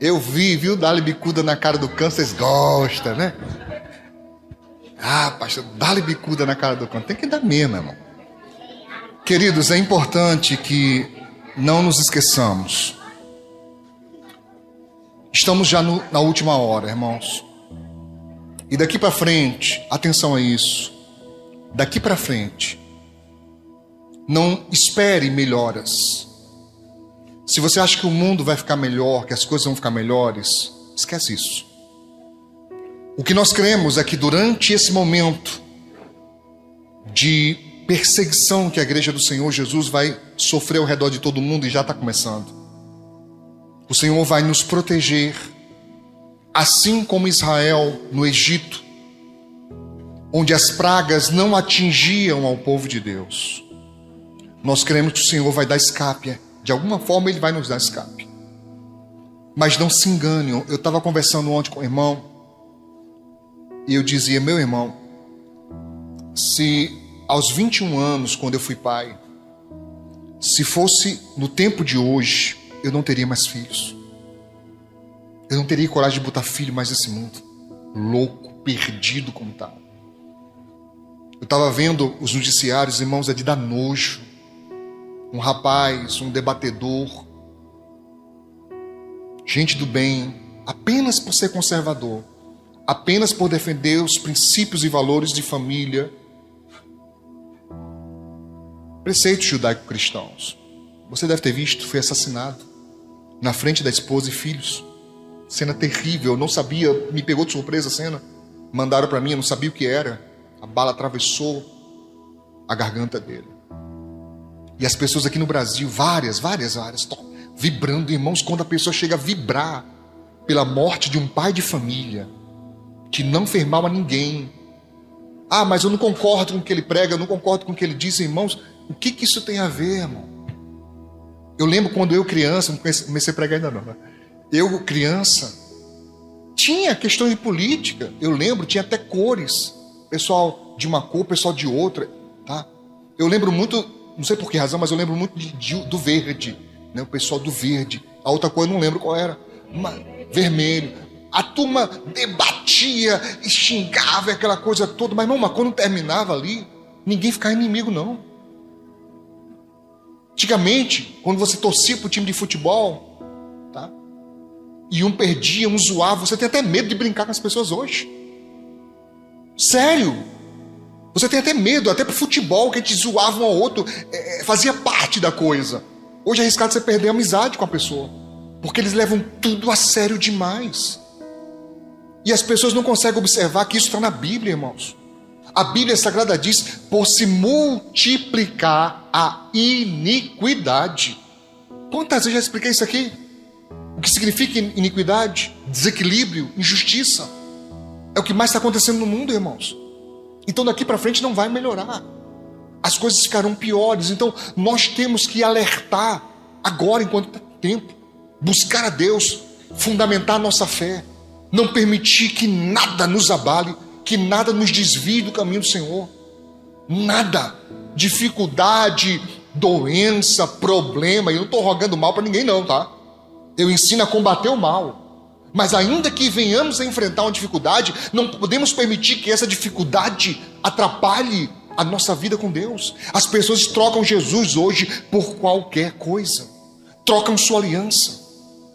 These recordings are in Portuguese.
Eu vi, viu, dar-lhe bicuda na cara do cão, vocês gostam, né? Ah, pastor, dá-lhe bicuda na cara do cão. Tem que dar mesmo, irmão. Queridos, é importante que não nos esqueçamos. Estamos já na última hora, irmãos. E daqui para frente, atenção a isso. Daqui para frente, não espere melhoras. Se você acha que o mundo vai ficar melhor, que as coisas vão ficar melhores, esquece isso. O que nós cremos é que durante esse momento de perseguição que a igreja do Senhor Jesus vai sofrer ao redor de todo mundo, e já está começando, o Senhor vai nos proteger, assim como Israel no Egito, onde as pragas não atingiam ao povo de Deus. Nós cremos que o Senhor vai dar escape. De alguma forma Ele vai nos dar escape. Mas não se engane. Eu estava conversando ontem com o irmão, e eu dizia: meu irmão, se aos 21 anos, quando eu fui pai, se fosse no tempo de hoje, eu não teria mais filhos. Eu não teria coragem de botar filho mais nesse mundo. Louco, perdido como tá. Eu estava vendo os noticiários, irmãos, é de dar nojo. Um rapaz, um debatedor, gente do bem, apenas por ser conservador, apenas por defender os princípios e valores de família, preceitos judaico-cristãos. Você deve ter visto, foi assassinado na frente da esposa e filhos. Cena terrível, eu não sabia, me pegou de surpresa a cena. Mandaram para mim, eu não sabia o que era. A bala atravessou a garganta dele. E as pessoas aqui no Brasil, várias, vibrando, irmãos, quando a pessoa chega a vibrar pela morte de um pai de família, que não fez mal a ninguém. Ah, mas eu não concordo com o que ele prega, eu não concordo com o que ele diz, irmãos. O que isso tem a ver, irmão? Eu lembro quando eu criança, não comecei a pregar ainda não, né? Eu criança, tinha questões de política, eu lembro, tinha até cores. Pessoal de uma cor, pessoal de outra, tá? Eu lembro muito, não sei por que razão, mas eu lembro muito do verde, né? O pessoal do verde. A outra cor eu não lembro qual era. Vermelho. A turma debatia e xingava aquela coisa toda. Mas, irmão, quando terminava ali, ninguém ficava inimigo, não. Antigamente, quando você torcia para o time de futebol, tá? E um perdia, um zoava, você tem até medo de brincar com as pessoas hoje. Sério. Você tem até medo, até pro futebol, que a gente zoava um ao outro, fazia parte da coisa. Hoje é arriscado você perder a amizade com a pessoa, porque eles levam tudo a sério demais. E as pessoas não conseguem observar que isso está na Bíblia, irmãos. A Bíblia Sagrada diz: por se multiplicar a iniquidade. Quantas vezes já expliquei isso aqui? O que significa iniquidade? Desequilíbrio, injustiça. É o que mais está acontecendo no mundo, irmãos. Então daqui para frente não vai melhorar. As coisas ficarão piores. Então nós temos que alertar agora, enquanto tem tempo. Buscar a Deus, fundamentar a nossa fé. Não permitir que nada nos abale, que nada nos desvie do caminho do Senhor. Nada. Dificuldade, doença, problema. Eu não estou rogando mal para ninguém não, tá? Eu ensino a combater o mal. Mas ainda que venhamos a enfrentar uma dificuldade, não podemos permitir que essa dificuldade atrapalhe a nossa vida com Deus. As pessoas trocam Jesus hoje por qualquer coisa. Trocam sua aliança.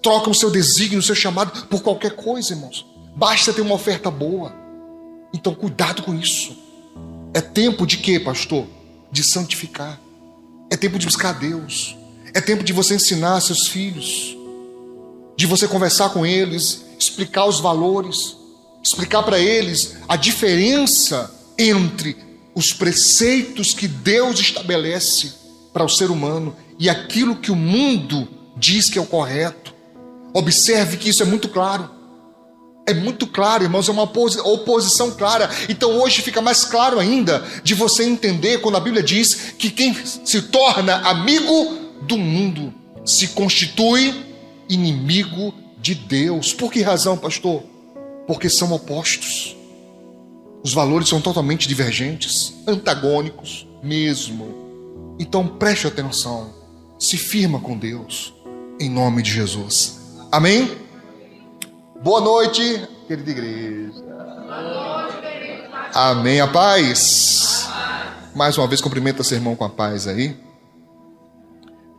Trocam seu desígnio, seu chamado por qualquer coisa, irmãos. Basta ter uma oferta boa. Então cuidado com isso. É tempo de quê, pastor? De santificar. É tempo de buscar a Deus. É tempo de você ensinar seus filhos, de você conversar com eles, explicar os valores, explicar para eles a diferença entre os preceitos que Deus estabelece para o ser humano e aquilo que o mundo diz que é o correto. Observe que isso é muito claro. É muito claro, irmãos, é uma oposição clara. Então hoje fica mais claro ainda de você entender quando a Bíblia diz que quem se torna amigo do mundo se constitui inimigo de Deus. Por que razão, pastor? Porque são opostos. Os valores são totalmente divergentes, antagônicos mesmo. Então preste atenção, se firma com Deus, em nome de Jesus. Amém? Boa noite, querida igreja. Amém, a paz. Mais uma vez, cumprimenta seu irmão com a paz aí.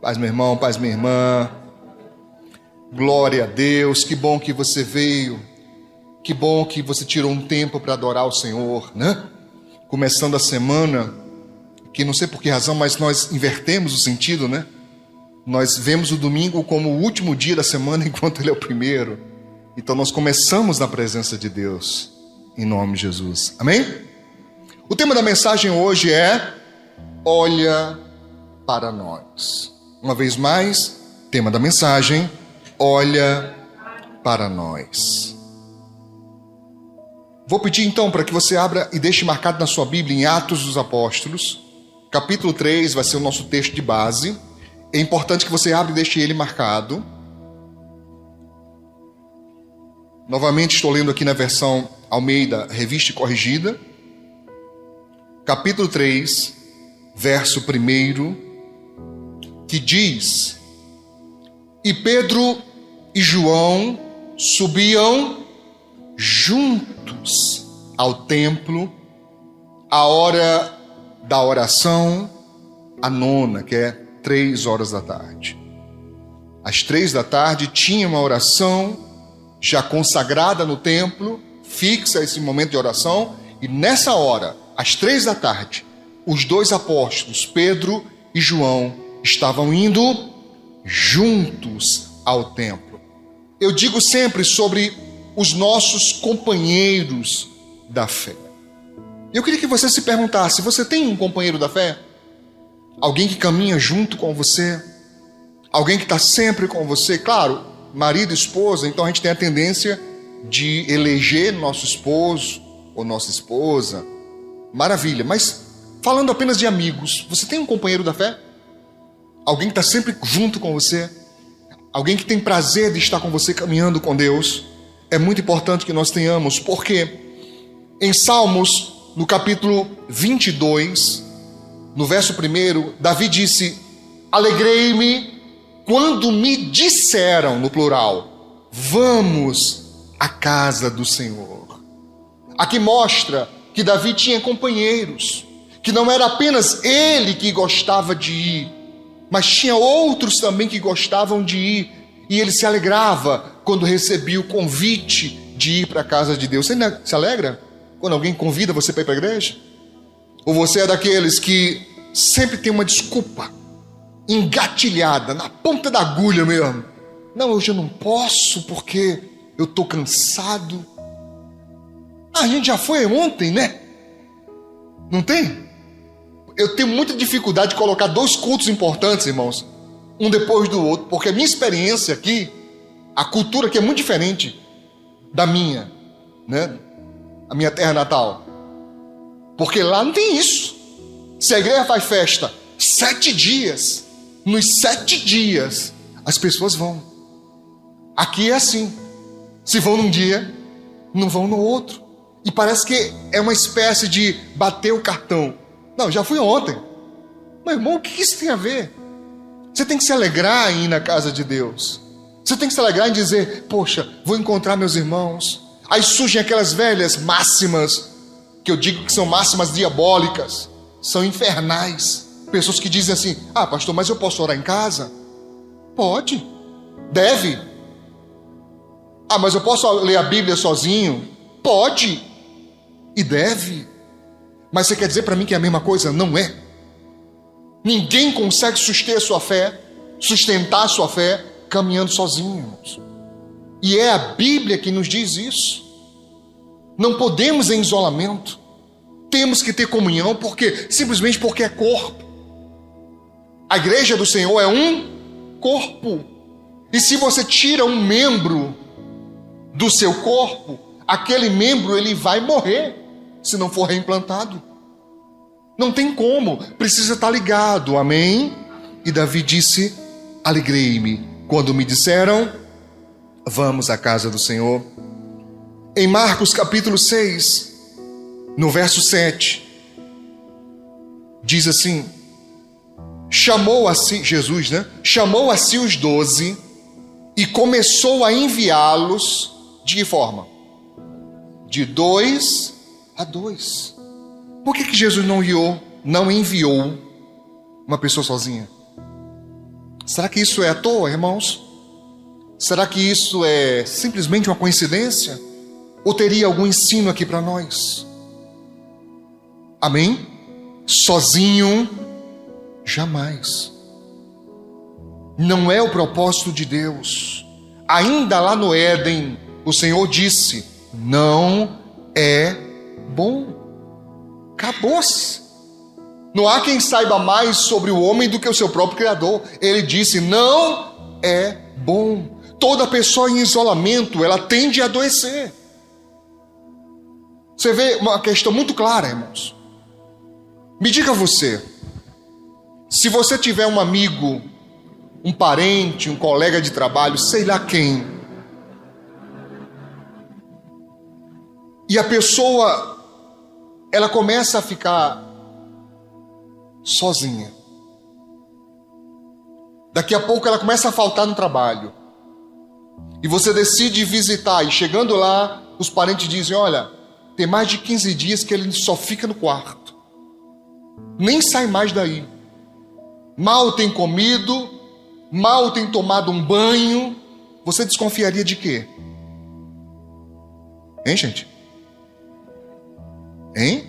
Paz, meu irmão, paz, minha irmã. Glória a Deus, que bom que você veio. Que bom que você tirou um tempo para adorar o Senhor, né? Começando a semana, que não sei por que razão, mas nós invertemos o sentido, né? Nós vemos o domingo como o último dia da semana, enquanto ele é o primeiro. Então nós começamos na presença de Deus, em nome de Jesus. Amém? O tema da mensagem hoje é: olha para nós. Uma vez mais, tema da mensagem: olha para nós. Vou pedir então para que você abra e deixe marcado na sua Bíblia em Atos dos Apóstolos, capítulo 3, vai ser o nosso texto de base. É importante que você abra e deixe ele marcado. Novamente estou lendo aqui na versão Almeida, Revista e Corrigida. Capítulo 3, verso 1, que diz: E Pedro e João subiam juntos ao templo, à hora da oração, a nona, que é 3 horas da tarde. Às 3 da tarde tinha uma oração já consagrada no templo, fixa esse momento de oração, e nessa hora, às 3 da tarde, os 2 apóstolos, Pedro e João, estavam indo juntos ao templo. Eu digo sempre sobre os nossos companheiros da fé. Eu queria que você se perguntasse: você tem um companheiro da fé? Alguém que caminha junto com você? Alguém que está sempre com você? Claro, marido e esposa, então a gente tem a tendência de eleger nosso esposo ou nossa esposa. Maravilha, mas falando apenas de amigos, você tem um companheiro da fé? Alguém que está sempre junto com você? Alguém que tem prazer de estar com você caminhando com Deus? É muito importante que nós tenhamos, porque em Salmos, no capítulo 22, no verso 1, Davi disse: alegrei-me quando me disseram, no plural, vamos à casa do Senhor. Aqui mostra que Davi tinha companheiros, que não era apenas ele que gostava de ir, mas tinha outros também que gostavam de ir, e ele se alegrava quando recebia o convite de ir para a casa de Deus. Você se alegra quando alguém convida você para ir para a igreja? Ou você é daqueles que sempre tem uma desculpa engatilhada, na ponta da agulha mesmo? Não, hoje eu não posso porque eu estou cansado. A gente já foi ontem, né? Não tem? Eu tenho muita dificuldade de colocar 2 cultos importantes, irmãos, um depois do outro, porque a minha experiência aqui, a cultura aqui é muito diferente da minha, né? A minha terra natal. Porque lá não tem isso. Se a igreja faz festa 7 dias, nos 7 dias as pessoas vão. Aqui é assim: se vão num dia, não vão no outro. E parece que é uma espécie de bater o cartão. Não, já fui ontem. Meu irmão, o que isso tem a ver? Você tem que se alegrar em ir na casa de Deus. Você tem que se alegrar em dizer: poxa, vou encontrar meus irmãos. Aí surgem aquelas velhas máximas, que eu digo que são máximas diabólicas, são infernais. Pessoas que dizem assim: ah, pastor, mas eu posso orar em casa? Pode, deve. Ah, mas eu posso ler a Bíblia sozinho? Pode e deve. Mas você quer dizer para mim que é a mesma coisa? Não é. Ninguém consegue sustentar a sua fé caminhando sozinho, irmãos. E é a Bíblia que nos diz isso. Não podemos em isolamento. Temos que ter comunhão, simplesmente porque é corpo. A igreja do Senhor é um corpo. E se você tira um membro do seu corpo, aquele membro ele vai morrer se não for reimplantado. Não tem como, precisa estar ligado, amém? E Davi disse: alegrei-me quando me disseram, vamos à casa do Senhor. Em Marcos capítulo 6, no verso 7, diz assim: chamou a si, chamou a si os 12 e começou a enviá-los De que forma? De 2 a 2. Por que Jesus não enviou uma pessoa sozinha? Será que isso é à toa, irmãos? Será que isso é simplesmente uma coincidência? Ou teria algum ensino aqui para nós? Amém? Sozinho, jamais. Não é o propósito de Deus. Ainda lá no Éden, o Senhor disse: não é bom. Acabou-se. Não há quem saiba mais sobre o homem do que o seu próprio Criador. Ele disse: não é bom. Toda pessoa em isolamento, ela tende a adoecer. Você vê uma questão muito clara, irmãos. Me diga você, se você tiver um amigo, um parente, um colega de trabalho, sei lá quem, e a pessoa, ela começa a ficar sozinha. Daqui a pouco ela começa a faltar no trabalho. E você decide visitar, e chegando lá, os parentes dizem: olha, tem mais de 15 dias que ele só fica no quarto. Nem sai mais daí. Mal tem comido, mal tem tomado um banho. Você desconfiaria de quê? Hein, gente? Hein?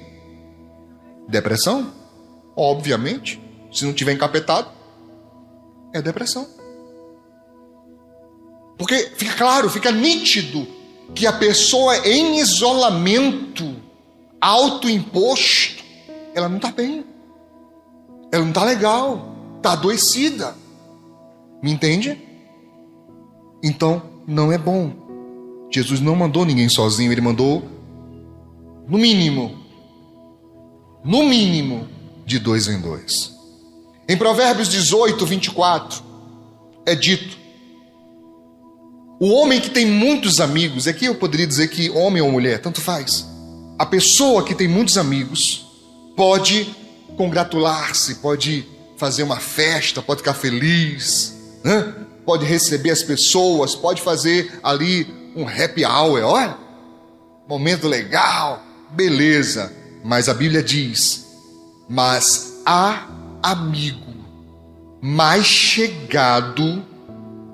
Depressão? Obviamente. Se não tiver encapetado, é depressão. Porque fica claro, fica nítido que a pessoa em isolamento, autoimposto, ela não está bem. Ela não está legal, está adoecida. Me entende? Então, não é bom. Jesus não mandou ninguém sozinho, ele mandou, no mínimo, de 2 em 2. Em Provérbios 18, 24, é dito: o homem que tem muitos amigos, aqui eu poderia dizer que homem ou mulher, tanto faz. A pessoa que tem muitos amigos pode congratular-se, pode fazer uma festa, pode ficar feliz, né? Pode receber as pessoas, pode fazer ali um happy hour, olha, momento legal, beleza. Mas a Bíblia diz: mas há amigo mais chegado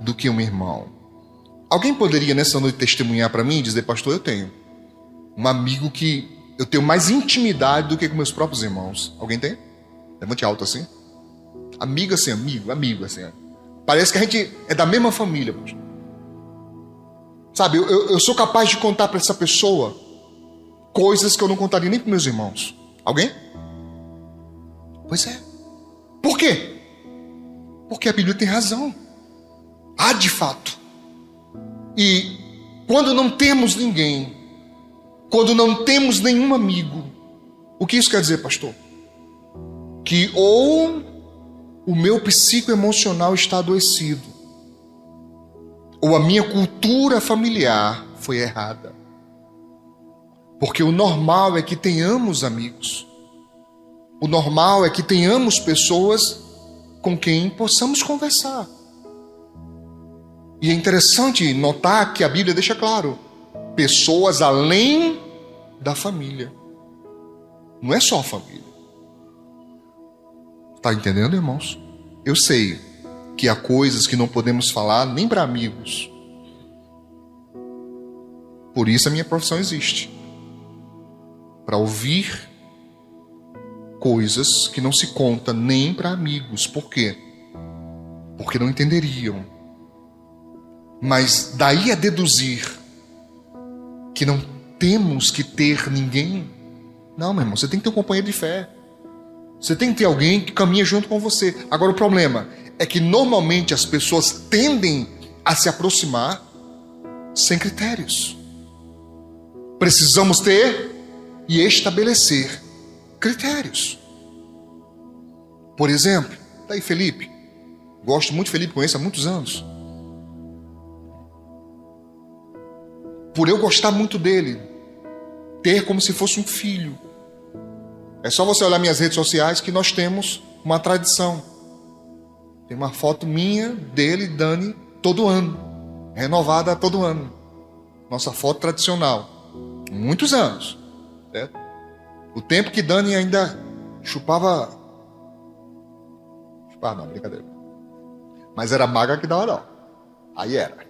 do que um irmão. Alguém poderia nessa noite testemunhar para mim e dizer: pastor, eu tenho um amigo que eu tenho mais intimidade do que com meus próprios irmãos. Alguém tem? Levante alto assim. Amigo assim, amigo assim. Parece que a gente é da mesma família. Sabe, eu sou capaz de contar para essa pessoa coisas que eu não contaria nem para meus irmãos. Alguém? Pois é. Por quê? Porque a Bíblia tem razão. Há de fato. E quando não temos ninguém, quando não temos nenhum amigo, o que isso quer dizer, pastor? Que ou o meu psicoemocional está adoecido, ou a minha cultura familiar foi errada. Porque o normal é que tenhamos amigos. O normal é que tenhamos pessoas com quem possamos conversar. E é interessante notar que a Bíblia deixa claro: pessoas além da família. Não é só a família. Está entendendo, irmãos? Eu sei que há coisas que não podemos falar nem para amigos. Por isso a minha profissão existe. Para ouvir coisas que não se conta nem para amigos. Por quê? Porque não entenderiam. Mas daí a deduzir que não temos que ter ninguém. Não, meu irmão, você tem que ter um companheiro de fé. Você tem que ter alguém que caminha junto com você. Agora o problema é que normalmente as pessoas tendem a se aproximar sem critérios. Precisamos ter e estabelecer critérios. Por exemplo, tá aí Felipe. Gosto muito de Felipe, conheço há muitos anos. Por eu gostar muito dele, ter como se fosse um filho. É só você olhar minhas redes sociais que nós temos uma tradição. Tem uma foto minha, dele, Dani, todo ano. Renovada todo ano. Nossa foto tradicional. Muitos anos. Certo? O tempo que Dani ainda chupava... Chupava não, brincadeira. Mas era magra que dava não. Aí era.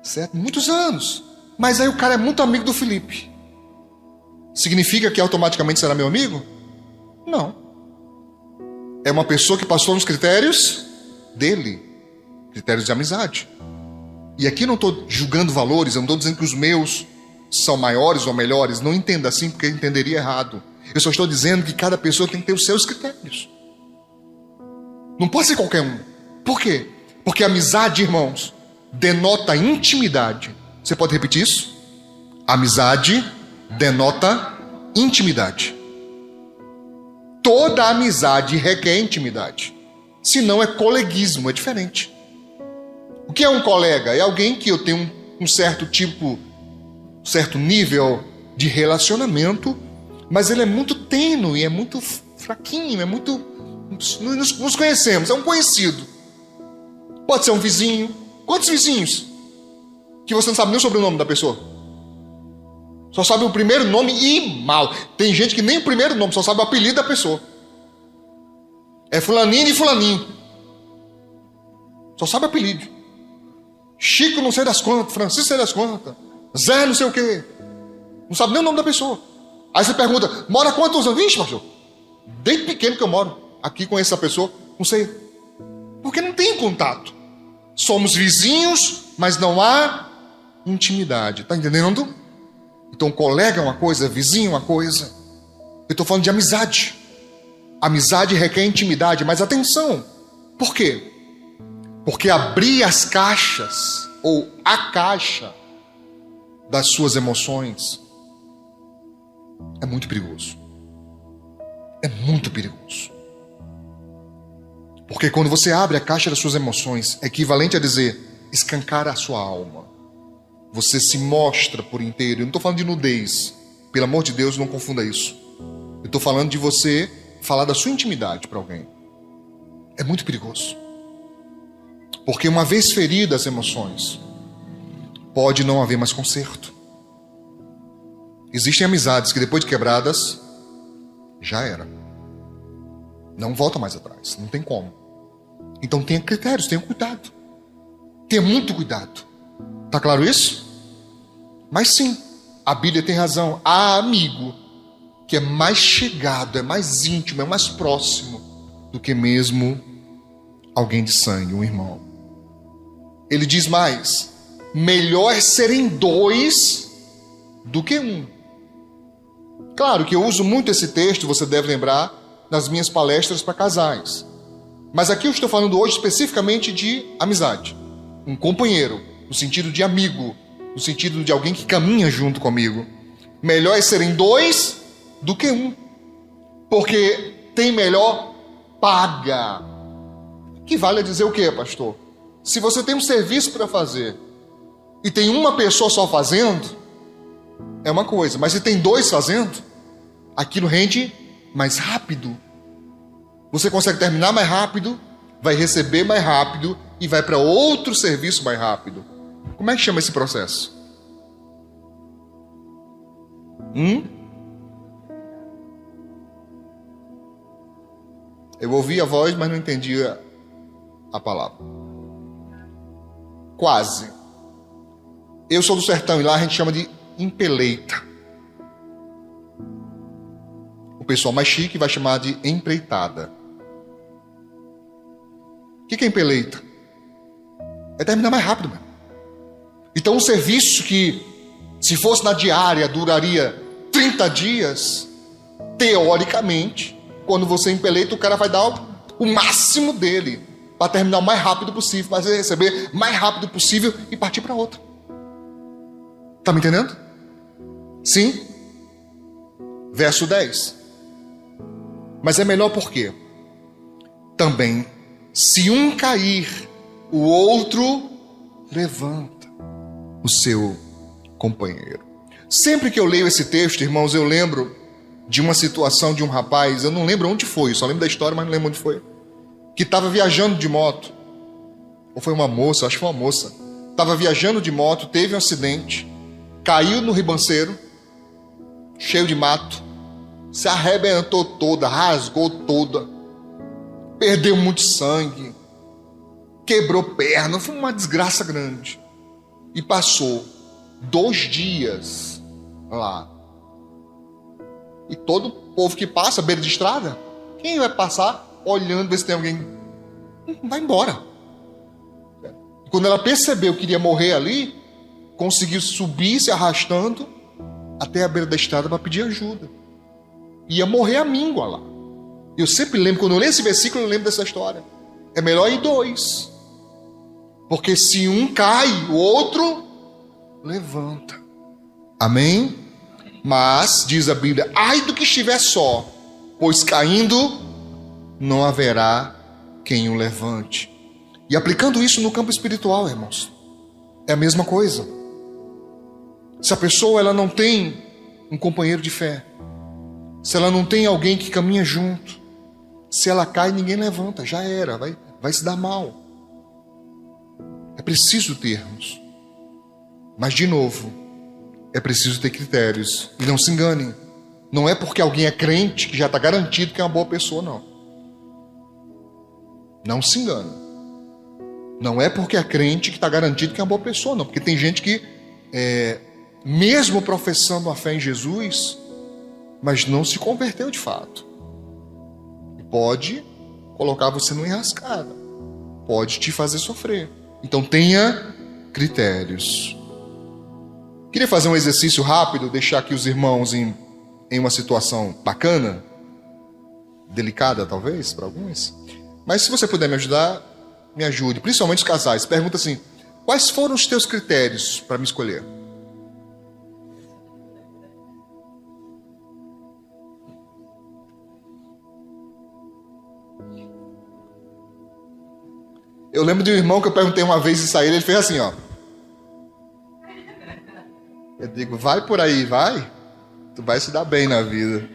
Certo? Muitos anos. Mas aí o cara é muito amigo do Felipe. Significa que automaticamente será meu amigo? Não. É uma pessoa que passou nos critérios dele. Critérios de amizade. E aqui eu não estou julgando valores, eu não estou dizendo que os meus são maiores ou melhores. Não entenda assim, porque eu entenderia errado. Eu só estou dizendo que cada pessoa tem que ter os seus critérios. Não pode ser qualquer um. Por quê? Porque amizade, irmãos, denota intimidade. Você pode repetir isso? Amizade denota intimidade. Toda amizade requer intimidade. Se não é coleguismo, é diferente. O que é um colega? É alguém que eu tenho um certo tipo, um certo nível de relacionamento, mas ele é muito tênue, é muito fraquinho, é muito... Nos conhecemos, é um conhecido. Pode ser um vizinho. Quantos vizinhos? Que você não sabe nem o sobrenome da pessoa. Só sabe o primeiro nome e mal. Tem gente que nem o primeiro nome, só sabe o apelido da pessoa. É fulaninho e fulaninho. Só sabe o apelido. Chico não sei das quantas, Francisco não sei das quantas, Zé não sei o quê. Não sabe nem o nome da pessoa. Aí você pergunta, mora quantos anos? Vixe, pastor, desde pequeno que eu moro aqui com essa pessoa, não sei. Porque não tem contato. Somos vizinhos, mas não há intimidade. Está entendendo? Então colega é uma coisa, vizinho é uma coisa. Eu estou falando de amizade. Amizade requer intimidade, mas atenção. Por quê? Porque abrir as caixas, ou a caixa das suas emoções, é muito perigoso. É muito perigoso. Porque quando você abre a caixa das suas emoções, é equivalente a dizer, escancara a sua alma. Você se mostra por inteiro. Eu não estou falando de nudez. Pelo amor de Deus, não confunda isso. Eu estou falando de você falar da sua intimidade para alguém. É muito perigoso. Porque uma vez feridas as emoções, pode não haver mais conserto. Existem amizades que depois de quebradas, já era. Não volta mais atrás, não tem como. Então tenha critérios, tenha cuidado. Tenha muito cuidado. Tá claro isso? Mas sim, a Bíblia tem razão. Há amigo que é mais chegado, é mais íntimo, é mais próximo do que mesmo alguém de sangue, um irmão. Ele diz mais, melhor é serem dois do que um. Claro que eu uso muito esse texto, você deve lembrar, nas minhas palestras para casais. Mas aqui eu estou falando hoje especificamente de amizade. Um companheiro, no sentido de amigo, no sentido de alguém que caminha junto comigo. Melhor é serem dois do que um. Porque tem melhor paga. Que vale a dizer o quê, pastor? Se você tem um serviço para fazer e tem uma pessoa só fazendo, é uma coisa. Mas se tem dois fazendo, aquilo rende mais rápido. Você consegue terminar mais rápido, vai receber mais rápido e vai para outro serviço mais rápido. Como é que chama esse processo? Eu ouvi a voz, mas não entendi a palavra. Quase. Eu sou do sertão e lá a gente chama de empeleita. O pessoal mais chique vai chamar de empreitada. O que é empeleita? É terminar mais rápido mesmo. Então um serviço que, se fosse na diária, duraria 30 dias, teoricamente, quando você empeleita, o cara vai dar o máximo dele para terminar o mais rápido possível, para você receber o mais rápido possível e partir para outra. Tá me entendendo? Sim? Verso 10. Mas é melhor por quê? Também, se um cair, o outro levanta o seu companheiro. Sempre que eu leio esse texto, irmãos, eu lembro de uma situação de um rapaz, eu não lembro onde foi, só lembro da história, mas não lembro onde foi, que estava viajando de moto. Ou foi uma moça, acho que foi uma moça. estava viajando de moto, teve um acidente, caiu no ribanceiro, cheio de mato, se arrebentou toda, rasgou toda, perdeu muito sangue, quebrou perna, foi uma desgraça grande. E passou 2 dias lá. E todo povo que passa, beira de estrada, quem vai passar olhando, ver se tem alguém? Vai embora. E quando ela percebeu que iria morrer ali, conseguiu subir se arrastando até a beira da estrada para pedir ajuda. Ia morrer a míngua lá. Eu sempre lembro, quando eu leio esse versículo, eu lembro dessa história. É melhor ir 2. Porque se um cai, o outro levanta. Amém? Mas, diz a Bíblia, ai do que estiver só, pois caindo não haverá quem o levante. E aplicando isso no campo espiritual, irmãos, é a mesma coisa. Se a pessoa ela não tem um companheiro de fé, se ela não tem alguém que caminha junto, se ela cai, ninguém levanta, já era, vai se dar mal. É preciso termos. Mas, de novo, é preciso ter critérios. E não se enganem. Não é porque alguém é crente que já está garantido que é uma boa pessoa, não. Não se engane. Não é porque é crente que está garantido que é uma boa pessoa, não. Porque tem gente que, mesmo professando a fé em Jesus, mas não se converteu de fato. E pode colocar você numa enrascada. Pode te fazer sofrer. Então tenha critérios. Queria fazer um exercício rápido, deixar aqui os irmãos em uma situação bacana, delicada talvez para alguns. Mas se você puder me ajudar, me ajude. Principalmente os casais. Pergunta assim: quais foram os teus critérios para me escolher? Eu lembro de um irmão que eu perguntei uma vez isso a ele, ele fez assim, ó. Eu digo, vai por aí, vai. Tu vai se dar bem na vida.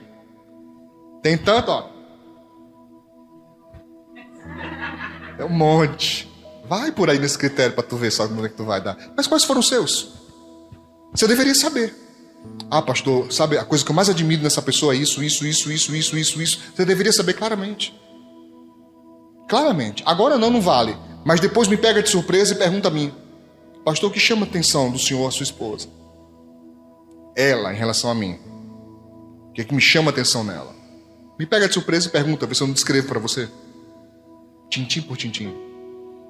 Tem tanto, ó. É um monte. Vai por aí nesse critério para tu ver só como é que tu vai dar. Mas quais foram os seus? Você deveria saber. Ah, pastor, sabe, a coisa que eu mais admiro nessa pessoa é isso. Você deveria saber claramente. Claramente. Agora não vale. Mas depois me pega de surpresa e pergunta a mim: pastor, o que chama a atenção do senhor, a sua esposa? Ela, em relação a mim. O que é que me chama a atenção nela? Me pega de surpresa e pergunta, vê se eu não descrevo para você. Tintim por tintim.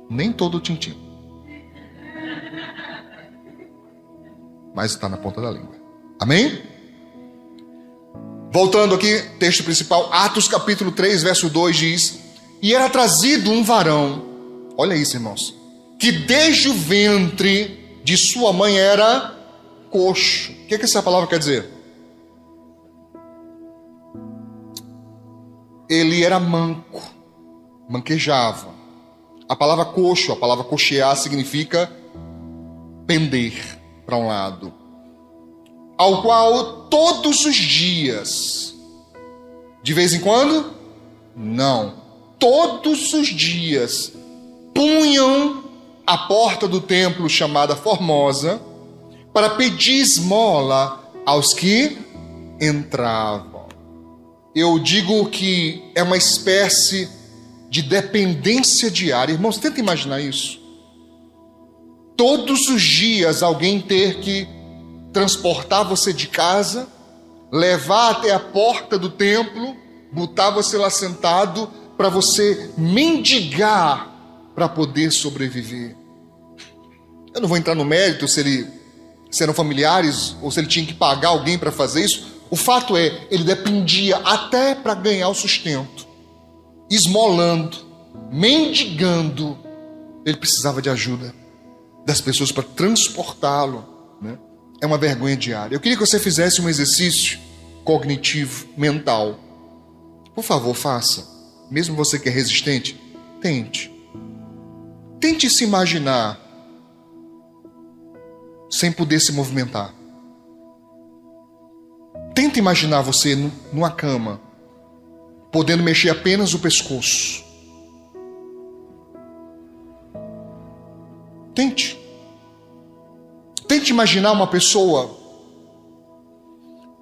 Nem todo tintim. Mas está na ponta da língua. Amém? Voltando aqui, texto principal, Atos capítulo 3, verso 2 diz: e era trazido um varão, olha isso, irmãos, que desde o ventre de sua mãe era coxo. O que essa palavra quer dizer? Ele era manco, manquejava. A palavra coxo, a palavra coxear, significa pender para um lado. Ao qual todos os dias, de vez em quando? Não. Todos os dias punham a porta do templo chamada Formosa para pedir esmola aos que entravam. Eu digo que é uma espécie de dependência diária. Irmãos, tenta imaginar isso. Todos os dias alguém ter que transportar você de casa, levar até a porta do templo, botar você lá sentado para você mendigar para poder sobreviver. Eu não vou entrar no mérito se eram familiares ou se ele tinha que pagar alguém para fazer isso. O fato é, ele dependia até para ganhar o sustento, esmolando, mendigando. Ele precisava de ajuda das pessoas para transportá-lo, né? É uma vergonha diária. Eu queria que você fizesse um exercício cognitivo, mental. Por favor, faça. Mesmo você que é resistente, tente. Tente se imaginar sem poder se movimentar. Tente imaginar você numa cama, podendo mexer apenas o pescoço. Tente. Tente imaginar uma pessoa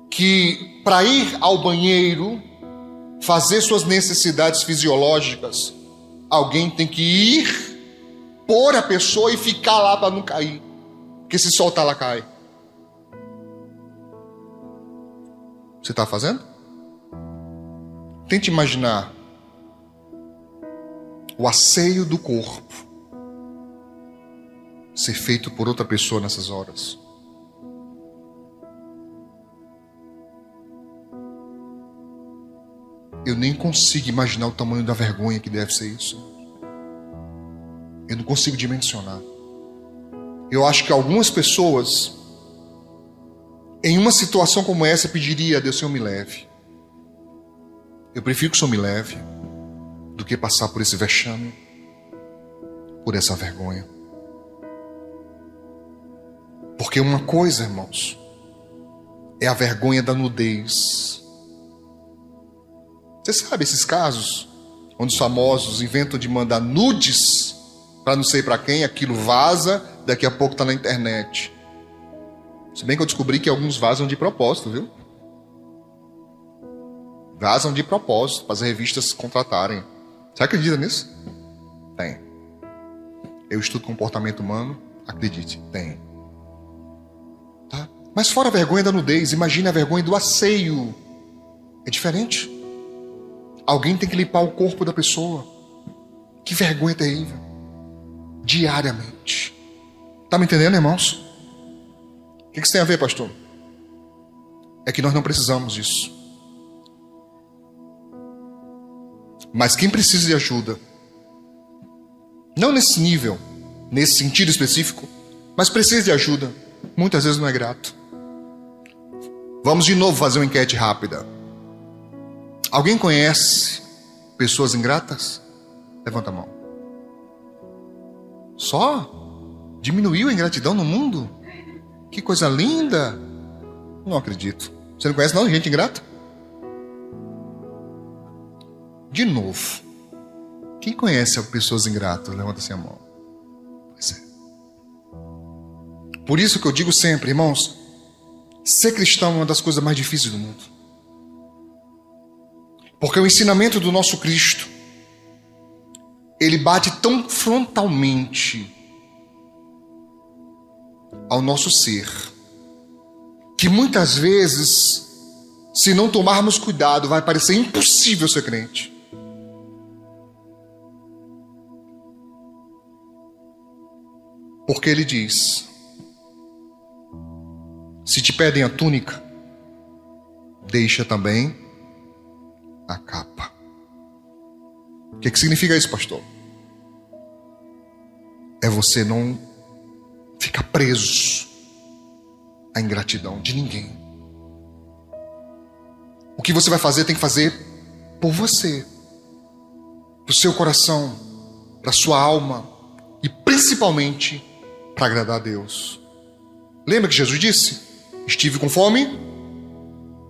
que, para ir ao banheiro, fazer suas necessidades fisiológicas, alguém tem que ir, pôr a pessoa e ficar lá para não cair. Porque se soltar, ela cai. Você está fazendo? Tente imaginar o asseio do corpo ser feito por outra pessoa nessas horas. Eu nem consigo imaginar o tamanho da vergonha que deve ser isso. Eu não consigo dimensionar. Eu acho que algumas pessoas, em uma situação como essa, pediria a Deus: Senhor, me leve. Eu prefiro que o Senhor me leve do que passar por esse vexame, por essa vergonha. Porque uma coisa, irmãos, é a vergonha da nudez. Você sabe esses casos onde os famosos inventam de mandar nudes para não sei para quem, aquilo vaza, daqui a pouco está na internet. Se bem que eu descobri que alguns vazam de propósito, viu? Vazam de propósito, para as revistas contratarem. Você acredita nisso? Tem. Eu estudo comportamento humano, acredite, tem. Tá? Mas fora a vergonha da nudez, imagine a vergonha do asseio. É diferente. Alguém tem que limpar o corpo da pessoa. Que vergonha terrível. Diariamente. Tá me entendendo, irmãos? O que isso tem a ver, pastor? É que nós não precisamos disso. Mas quem precisa de ajuda, não nesse nível, nesse sentido específico, mas precisa de ajuda, muitas vezes não é grato. Vamos de novo fazer uma enquete rápida. Alguém conhece pessoas ingratas? Levanta a mão. Só? Diminuiu a ingratidão no mundo? Que coisa linda! Não acredito. Você não conhece não gente ingrata? De novo. Quem conhece pessoas ingratas? Levanta-se a mão. Pois é. Por isso que eu digo sempre, irmãos, ser cristão é uma das coisas mais difíceis do mundo. Porque o ensinamento do nosso Cristo, ele bate tão frontalmente ao nosso ser, que muitas vezes, se não tomarmos cuidado, vai parecer impossível ser crente. Porque ele diz: se te pedem a túnica, deixa também a capa. O que significa isso, pastor? É você não ficar preso à ingratidão de ninguém. O que você vai fazer tem que fazer por você, para o seu coração, para a sua alma e principalmente para agradar a Deus. Lembra que Jesus disse: estive com fome,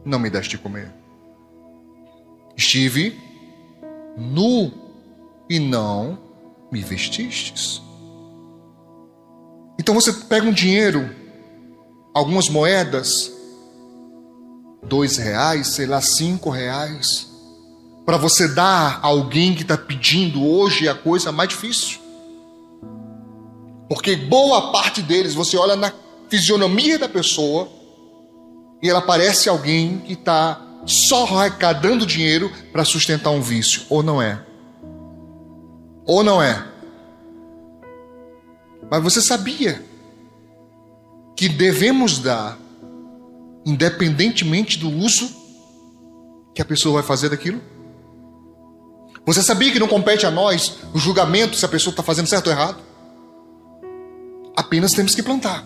não me deste de comer. Estive nu e não me vestistes. Então você pega um dinheiro, algumas moedas, R$2, sei lá, R$5, para você dar a alguém que está pedindo. Hoje é a coisa mais difícil. Porque boa parte deles, você olha na fisionomia da pessoa e ela parece alguém que está só arrecadando dinheiro para sustentar um vício. Ou não é? Ou não é? Mas você sabia que devemos dar, independentemente do uso que a pessoa vai fazer daquilo? Você sabia que não compete a nós o julgamento se a pessoa está fazendo certo ou errado? Apenas temos que plantar.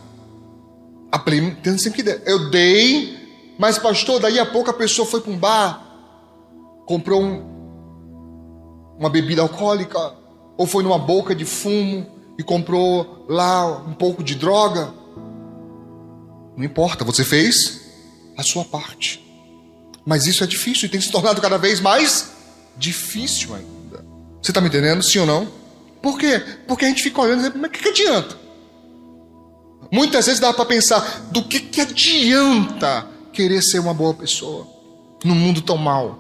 Apenas temos que dar. Eu dei, mas pastor, daí a pouco a pessoa foi para um bar, comprou uma bebida alcoólica, ou foi numa boca de fumo e comprou lá um pouco de droga. Não importa, você fez a sua parte. Mas isso é difícil e tem se tornado cada vez mais difícil ainda. Você está me entendendo, sim ou não? Por quê? Porque a gente fica olhando e dizendo: mas o que adianta? Muitas vezes dá para pensar, do que adianta querer ser uma boa pessoa num mundo tão mal?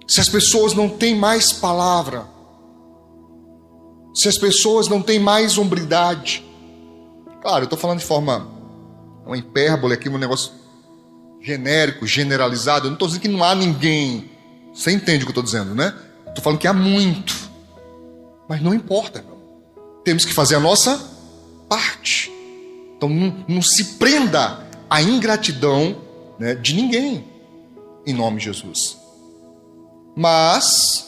Se as pessoas não têm mais palavra, se as pessoas não têm mais hombridade. Claro, eu estou falando de forma, uma hipérbole aqui, um negócio genérico, generalizado. Eu não estou dizendo que não há ninguém. Você entende o que eu estou dizendo, né? Estou falando que há muito. Mas não importa, irmão. Temos que fazer a nossa parte. Então não se prenda à ingratidão, né, de ninguém, em nome de Jesus. Mas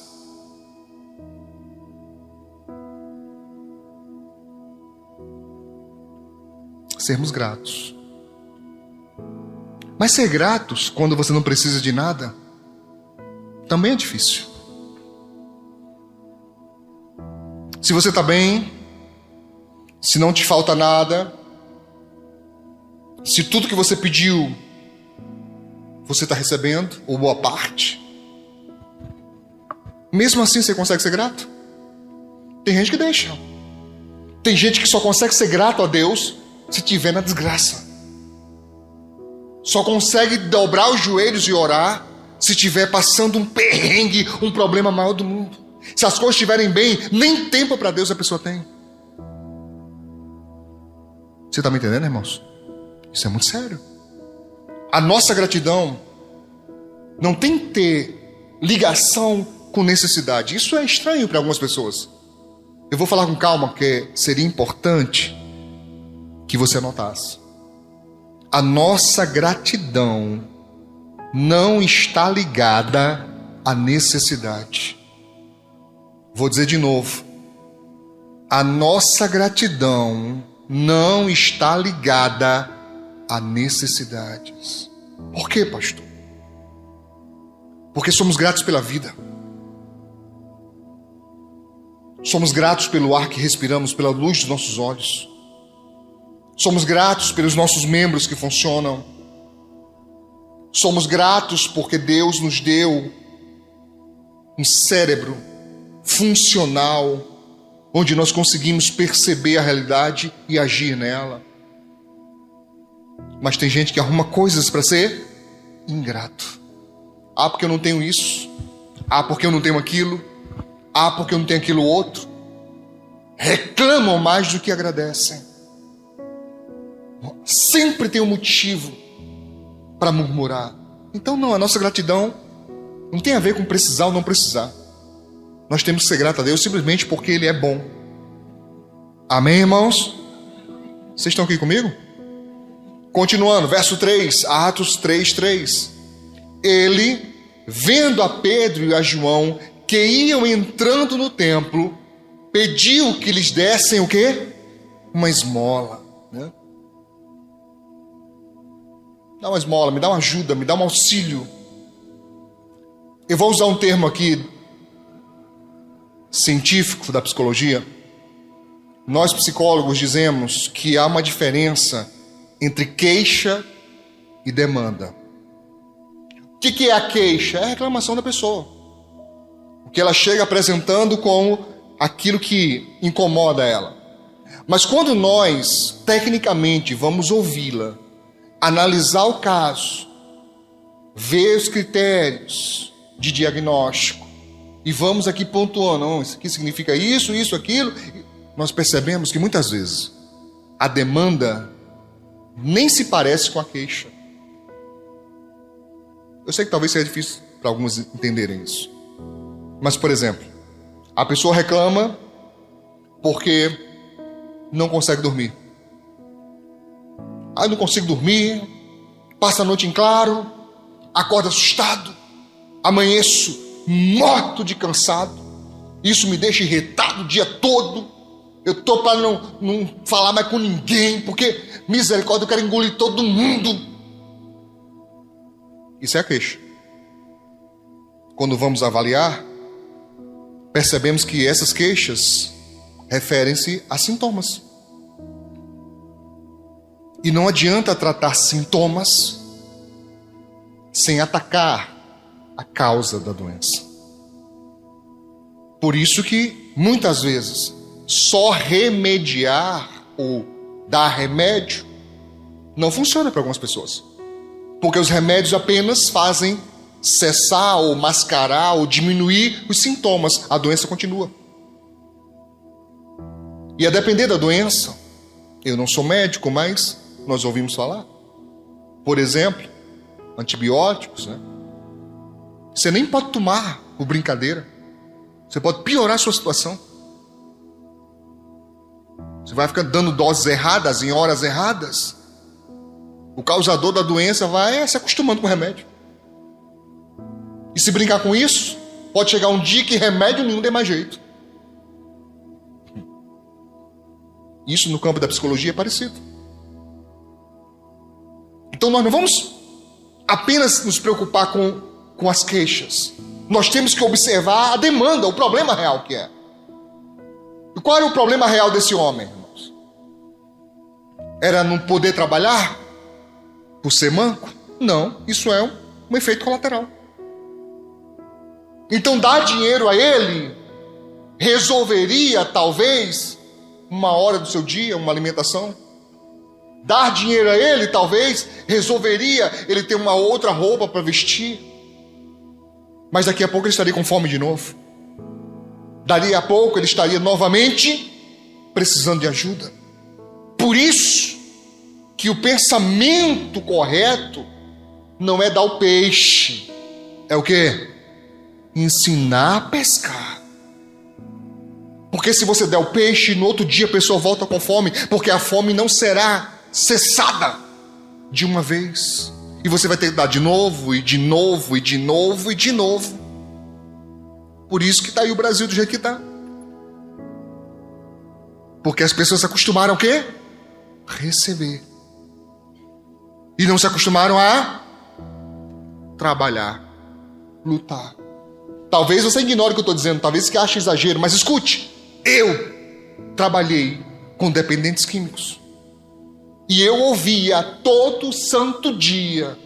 sermos gratos. Mas ser gratos quando você não precisa de nada também é difícil. Se você está bem, se não te falta nada, se tudo que você pediu você está recebendo, ou boa parte, mesmo assim você consegue ser grato? Tem gente que deixa. Tem gente que só consegue ser grato a Deus se estiver na desgraça. Só consegue dobrar os joelhos e orar se estiver passando um perrengue, um problema maior do mundo. Se as coisas estiverem bem, nem tempo para Deus a pessoa tem. Você está me entendendo, irmãos? Isso é muito sério. A nossa gratidão não tem que ter ligação com necessidade. Isso é estranho para algumas pessoas. Eu vou falar com calma, porque seria importante que você anotasse. A nossa gratidão não está ligada à necessidade. Vou dizer de novo. A nossa gratidão não está ligada a necessidades. Por quê, pastor? Porque somos gratos pela vida. Somos gratos pelo ar que respiramos, pela luz dos nossos olhos. Somos gratos pelos nossos membros que funcionam. Somos gratos porque Deus nos deu um cérebro funcional, onde nós conseguimos perceber a realidade e agir nela. Mas tem gente que arruma coisas para ser ingrato. Ah, porque eu não tenho isso. Ah, porque eu não tenho aquilo. Ah, porque eu não tenho aquilo outro. Reclamam mais do que agradecem. Sempre tem um motivo para murmurar. Então não, a nossa gratidão não tem a ver com precisar ou não precisar. Nós temos que ser gratos a Deus simplesmente porque Ele é bom. Amém, irmãos? Vocês estão aqui comigo? Continuando, verso 3, Atos 3:3. Ele, vendo a Pedro e a João que iam entrando no templo, pediu que lhes dessem o quê? Uma esmola, né? Dá uma esmola, me dá uma ajuda, me dá um auxílio. Eu vou usar um termo aqui científico da psicologia. Nós psicólogos dizemos que há uma diferença entre queixa e demanda. O que é a queixa? É a reclamação da pessoa. O que ela chega apresentando como aquilo que incomoda ela. Mas quando nós, tecnicamente, vamos ouvi-la, analisar o caso, ver os critérios de diagnóstico, e vamos aqui pontuando, não, isso aqui significa isso, isso, aquilo, nós percebemos que muitas vezes a demanda nem se parece com a queixa. Eu sei que talvez seja difícil para alguns entenderem isso. Mas, por exemplo, a pessoa reclama porque não consegue dormir. Ah, eu não consigo dormir, passa a noite em claro, acorda assustado, amanheço morto de cansado, isso me deixa irritado o dia todo, eu estou para não falar mais com ninguém, porque, misericórdia, eu quero engolir todo mundo. Isso é a queixa. Quando vamos avaliar, percebemos que essas queixas referem-se a sintomas. E não adianta tratar sintomas sem atacar a causa da doença. Por isso que, muitas vezes, só remediar ou dar remédio não funciona para algumas pessoas. Porque os remédios apenas fazem cessar ou mascarar ou diminuir os sintomas. A doença continua. E a depender da doença, eu não sou médico, mas nós ouvimos falar. Por exemplo, antibióticos, né? Você nem pode tomar por brincadeira. Você pode piorar a sua situação. Você vai ficar dando doses erradas em horas erradas. O causador da doença vai se acostumando com o remédio. E se brincar com isso, pode chegar um dia que remédio nenhum dê mais jeito. Isso no campo da psicologia é parecido. Então nós não vamos apenas nos preocupar com as queixas. Nós temos que observar a demanda, o problema real que é. E qual era o problema real desse homem, irmãos? Era não poder trabalhar por ser manco? Não, isso é um efeito colateral. Então dar dinheiro a ele resolveria talvez uma hora do seu dia, uma alimentação. Dar dinheiro a ele talvez resolveria ele ter uma outra roupa para vestir. Mas daqui a pouco ele estaria com fome de novo. Dali a pouco ele estaria novamente precisando de ajuda. Por isso que o pensamento correto não é dar o peixe. É o quê? Ensinar a pescar. Porque se você der o peixe, no outro dia a pessoa volta com fome, porque a fome não será cessada de uma vez. E você vai ter que dar de novo, e de novo, e de novo, e de novo. Por isso que está aí o Brasil do jeito que está. Porque as pessoas se acostumaram a quê? Receber. E não se acostumaram a trabalhar, lutar. Talvez você ignore o que eu estou dizendo, talvez que ache exagero, mas escute. Eu trabalhei com dependentes químicos. E eu ouvia todo santo dia,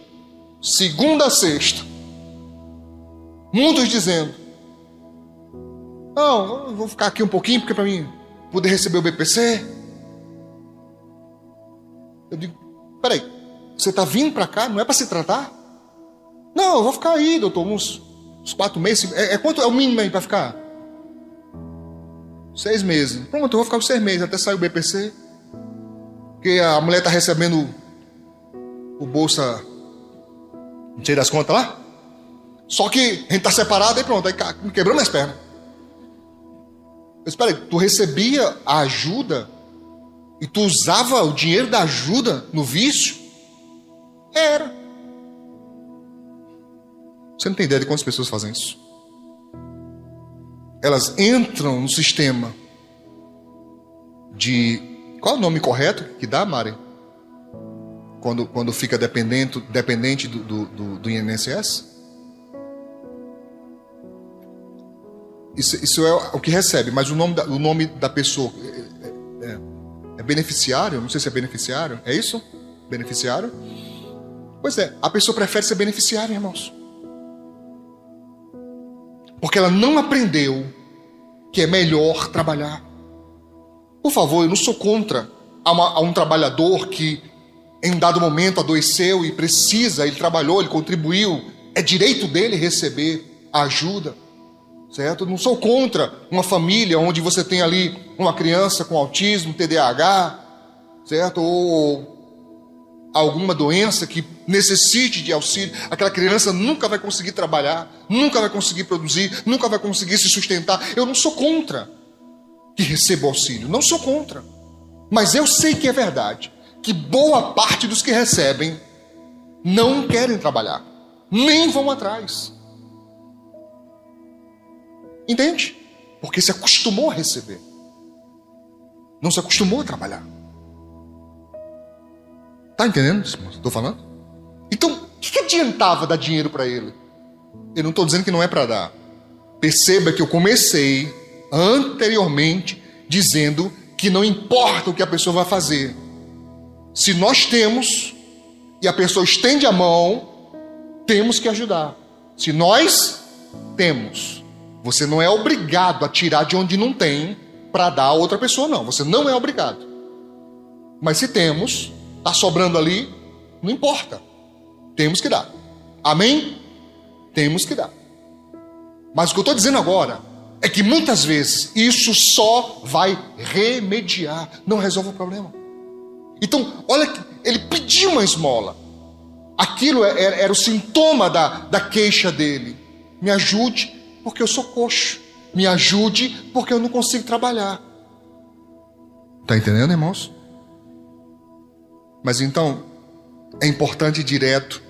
segunda a sexta, muitos dizendo: não, eu vou ficar aqui um pouquinho, porque para mim poder receber o BPC. Eu digo: peraí, você está vindo para cá, não é para se tratar? Não, eu vou ficar aí, doutor, uns 4 meses. Quanto é o mínimo aí para ficar? 6 meses. Pronto, eu vou ficar os 6 meses, até sair o BPC. Porque a mulher está recebendo o bolsa, não sei das contas lá. Só que a gente está separado, aí pronto, aí quebrou minhas pernas. Eu disse: peraí, tu recebia a ajuda e tu usava o dinheiro da ajuda no vício? Era. Você não tem ideia de quantas pessoas fazem isso? Elas entram no sistema de... Qual é o nome correto que dá, Mari? Quando fica dependente do INSS? Isso é o que recebe, mas o nome da pessoa é beneficiário? Não sei se é beneficiário. É isso? Beneficiário? Pois é, a pessoa prefere ser beneficiária, irmãos. Porque ela não aprendeu que é melhor trabalhar. Por favor, eu não sou contra a um trabalhador que em dado momento adoeceu e precisa, ele trabalhou, ele contribuiu, é direito dele receber a ajuda, certo? Eu não sou contra uma família onde você tem ali uma criança com autismo, TDAH, certo? Ou alguma doença que necessite de auxílio. Aquela criança nunca vai conseguir trabalhar, nunca vai conseguir produzir, nunca vai conseguir se sustentar. Eu não sou contra que receba auxílio, não sou contra. Mas eu sei que é verdade, que boa parte dos que recebem não querem trabalhar, nem vão atrás. Entende? Porque se acostumou a receber, não se acostumou a trabalhar. Tá entendendo isso que estou falando? Então, o que adiantava dar dinheiro para ele? Eu não estou dizendo que não é para dar. Perceba que eu comecei anteriormente dizendo que não importa o que a pessoa vai fazer. Se nós temos e a pessoa estende a mão, temos que ajudar. Se nós temos, você não é obrigado a tirar de onde não tem para dar a outra pessoa, não. Você não é obrigado. Mas se temos, está sobrando ali, não importa. Temos que dar. Amém? Temos que dar. Mas o que eu estou dizendo agora é que muitas vezes isso só vai remediar, não resolve o problema. Então, olha, ele pediu uma esmola. Aquilo era o sintoma da queixa dele. Me ajude porque eu sou coxo. Me ajude porque eu não consigo trabalhar. Está entendendo, irmãos? Mas então, é importante ir direto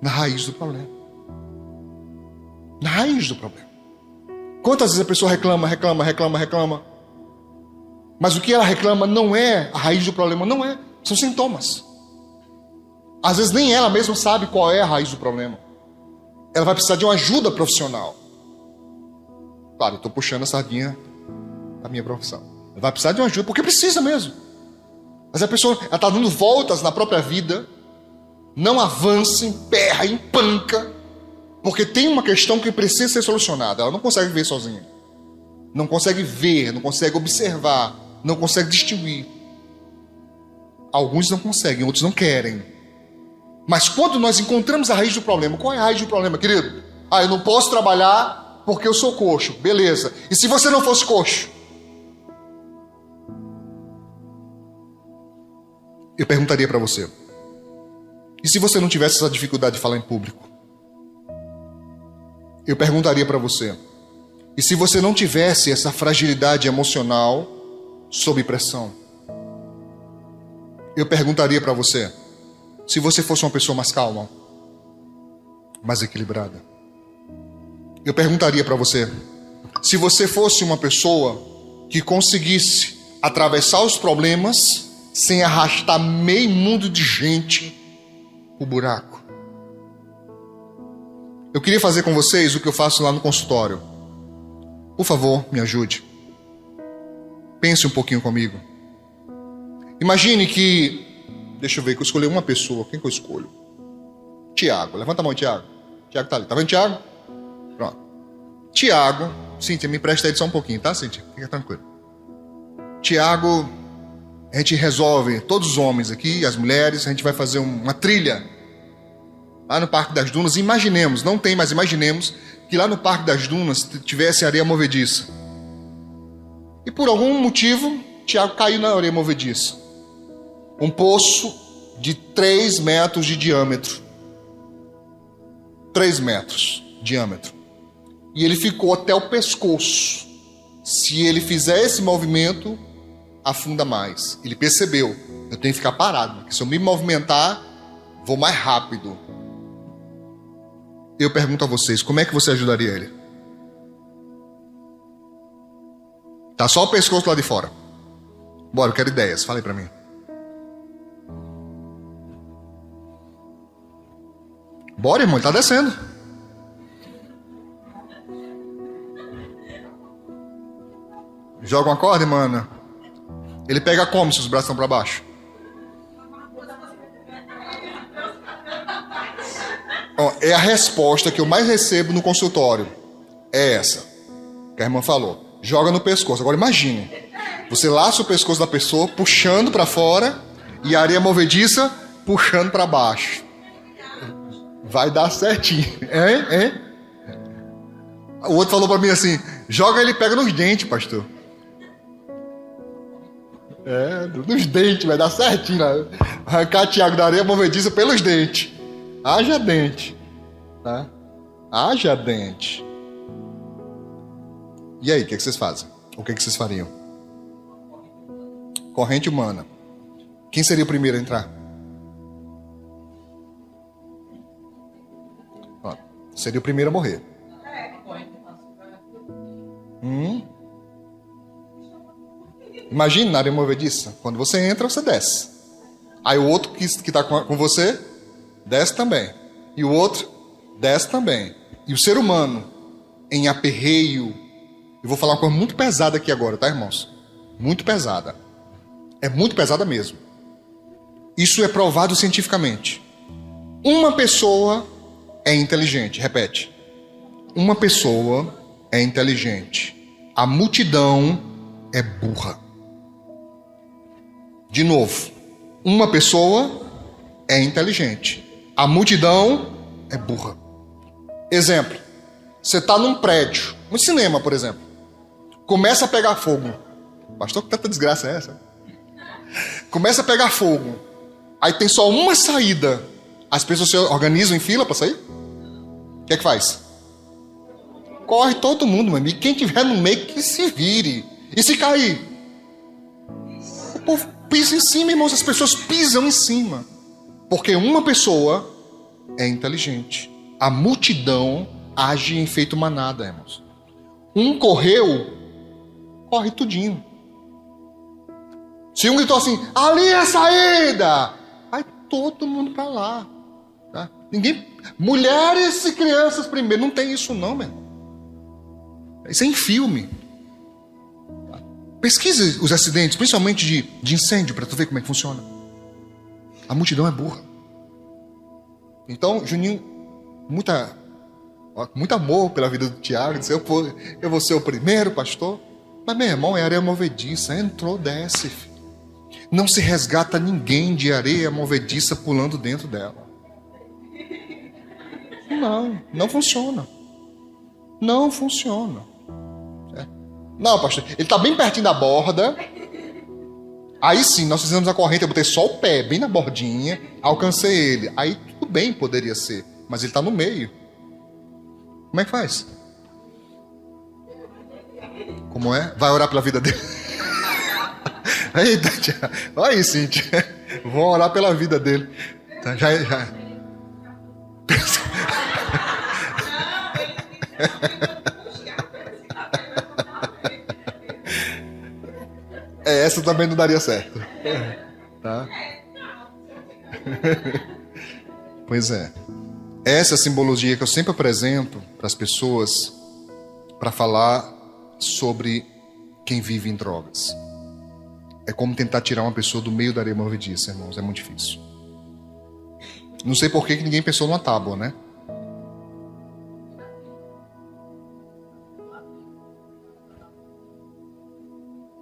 na raiz do problema. Na raiz do problema. Quantas vezes a pessoa reclama, mas o que ela reclama não é a raiz do problema, não é, são sintomas. Às vezes nem ela mesma sabe qual é a raiz do problema. Ela vai precisar de uma ajuda profissional. Claro, eu estou puxando a sardinha da minha profissão. Ela vai precisar de uma ajuda, porque precisa mesmo. Mas a pessoa está dando voltas na própria vida, não avança, emperra, empanca, porque tem uma questão que precisa ser solucionada. Ela não consegue ver sozinha. Não consegue ver, não consegue observar, não consegue distinguir. Alguns não conseguem, outros não querem. Mas quando nós encontramos a raiz do problema, qual é a raiz do problema, querido? Eu não posso trabalhar porque eu sou coxo. Beleza. E se você não fosse coxo? Eu perguntaria para você. E se você não tivesse essa dificuldade de falar em público? Eu perguntaria para você. E se você não tivesse essa fragilidade emocional sob pressão? Eu perguntaria para você. Se você fosse uma pessoa mais calma, mais equilibrada. Eu perguntaria para você. Se você fosse uma pessoa que conseguisse atravessar os problemas sem arrastar meio mundo de gente o buraco. Eu queria fazer com vocês o que eu faço lá no consultório. Por favor, me ajude. Pense um pouquinho comigo. Imagine que... Deixa eu ver, que eu escolhi uma pessoa. Quem que eu escolho? Tiago. Levanta a mão, Tiago. Tiago tá ali. Tá vendo, Tiago? Pronto. Tiago... Cíntia, me presta aí só um pouquinho, tá, Cíntia? Fica tranquilo. Tiago... A gente resolve, todos os homens aqui, as mulheres, a gente vai fazer uma trilha lá no Parque das Dunas. Imaginemos, não tem, mas imaginemos que lá no Parque das Dunas tivesse areia movediça. E por algum motivo, Tiago caiu na areia movediça. Um poço de 3 metros de diâmetro. 3 metros de diâmetro. E ele ficou até o pescoço. Se ele fizer esse movimento, afunda mais. Ele percebeu, eu tenho que ficar parado, porque se eu me movimentar, vou mais rápido. Eu pergunto a vocês, como é que você ajudaria ele? Tá só o pescoço lá de fora. Bora, eu quero ideias, fale pra mim. Bora, irmão, ele tá descendo. Joga uma corda, mano. Ele pega como se os braços estão para baixo? É a resposta que eu mais recebo no consultório. É essa que a irmã falou. Joga no pescoço. Agora imagine. Você laça o pescoço da pessoa, puxando para fora, e a areia movediça puxando para baixo. Vai dar certinho. O outro falou para mim assim, joga ele e pega nos dentes, pastor. Nos dentes, vai dar certinho. Né? Arrancar Tiago da areia movediça pelos dentes. Haja dente. Tá? Haja dente. E aí, o que vocês fazem? O que vocês fariam? Corrente humana. Quem seria o primeiro a entrar? Ó, seria o primeiro a morrer. Imagina na área movediça. Quando você entra, você desce. Aí o outro que está com você, desce também. E o outro, desce também. E o ser humano, em aperreio... Eu vou falar uma coisa muito pesada aqui agora, tá, irmãos? Muito pesada. É muito pesada mesmo. Isso é provado cientificamente. Uma pessoa é inteligente. Repete. Uma pessoa é inteligente A multidão é burra. De novo, uma pessoa é inteligente. A multidão é burra. Exemplo, você está num prédio, no cinema, por exemplo. Começa a pegar fogo. Pastor, que tanta desgraça é essa? Começa a pegar fogo. Aí tem só uma saída. As pessoas se organizam em fila para sair? O que é que faz? Corre todo mundo, meu amigo. Quem tiver no meio que se vire. E se cair? O povo pisa em cima, irmãos. As pessoas pisam em cima. Porque uma pessoa é inteligente. A multidão age em efeito manada, irmãos. Um correu, corre tudinho. Se um gritou assim, ali é a saída, vai todo mundo para lá. Tá? Ninguém, mulheres e crianças primeiro, não tem isso não, meu. Isso é em filme. Tá? Pesquise os acidentes, principalmente de incêndio, para tu ver como é que funciona. A multidão é burra. Então, Juninho, muito amor pela vida do Tiago, disse, eu vou ser o primeiro pastor. Mas meu irmão, é areia movediça, entrou, desce, filho. Não se resgata ninguém de areia movediça pulando dentro dela. Não funciona. Não funciona. Não, pastor, ele está bem pertinho da borda. Aí sim, nós fizemos a corrente, eu botei só o pé bem na bordinha, alcancei ele. Aí tudo bem, poderia ser, mas ele está no meio. Como é que faz? Como é? Vai orar pela vida dele? Eita, tia. Olha aí, Cíntia. Vou orar pela vida dele. Tá, já. Essa também não daria certo. Tá? Pois é. Essa é a simbologia que eu sempre apresento para as pessoas para falar sobre quem vive em drogas. É como tentar tirar uma pessoa do meio da areia movediça, irmãos. É muito difícil. Não sei por que ninguém pensou numa tábua, né?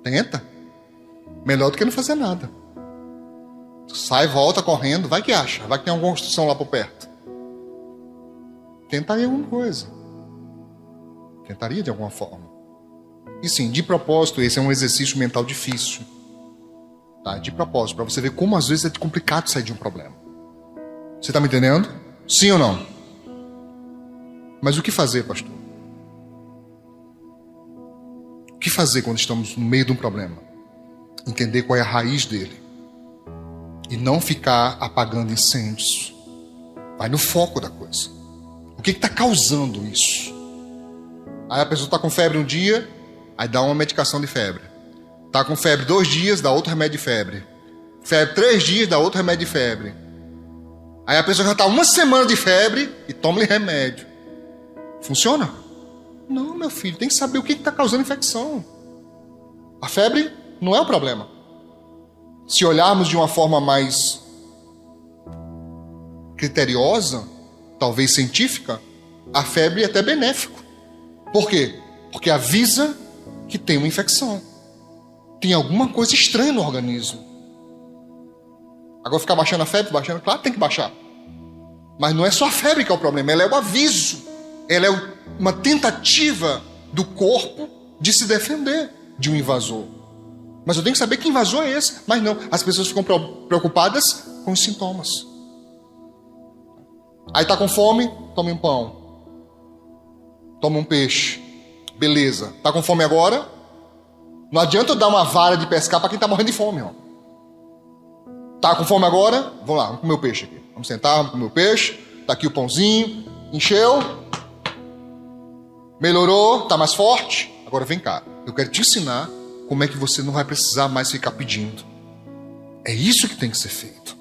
Tenta. Melhor do que não fazer nada. Sai, volta correndo, vai que acha. Vai que tem alguma construção lá por perto. Tentaria alguma coisa. Tentaria de alguma forma. E sim, de propósito, esse é um exercício mental difícil. Tá? De propósito, para você ver como às vezes é complicado sair de um problema. Você está me entendendo? Sim ou não? Mas o que fazer, pastor? O que fazer quando estamos no meio de um problema? Entender qual é a raiz dele. E não ficar apagando incêndios. Vai no foco da coisa. O que está causando isso? Aí a pessoa está com febre um dia, aí dá uma medicação de febre. Está com febre 2 dias, dá outro remédio de febre. Febre 3 dias, dá outro remédio de febre. Aí a pessoa já está 1 semana de febre e toma-lhe remédio. Funciona? Não, meu filho, tem que saber o que está causando infecção. A febre não é o problema. Se olharmos de uma forma mais criteriosa, talvez científica, a febre é até benéfico. Por quê? Porque avisa que tem uma infecção. Tem alguma coisa estranha no organismo. Agora ficar baixando a febre, baixando, claro que tem que baixar. Mas não é só a febre que é o problema, ela é o aviso. Ela é uma tentativa do corpo de se defender de um invasor. Mas eu tenho que saber que invasor é esse. Mas não, as pessoas ficam preocupadas com os sintomas. Aí tá com fome, tome um pão. Toma um peixe. Beleza. Tá com fome agora? Não adianta eu dar uma vara de pescar para quem tá morrendo de fome, ó. Tá com fome agora? Vamos lá, vamos comer o peixe aqui. Vamos sentar, vamos comer o peixe. Tá aqui o pãozinho. Encheu. Melhorou, tá mais forte. Agora vem cá. Eu quero te ensinar como é que você não vai precisar mais ficar pedindo. É isso que tem que ser feito.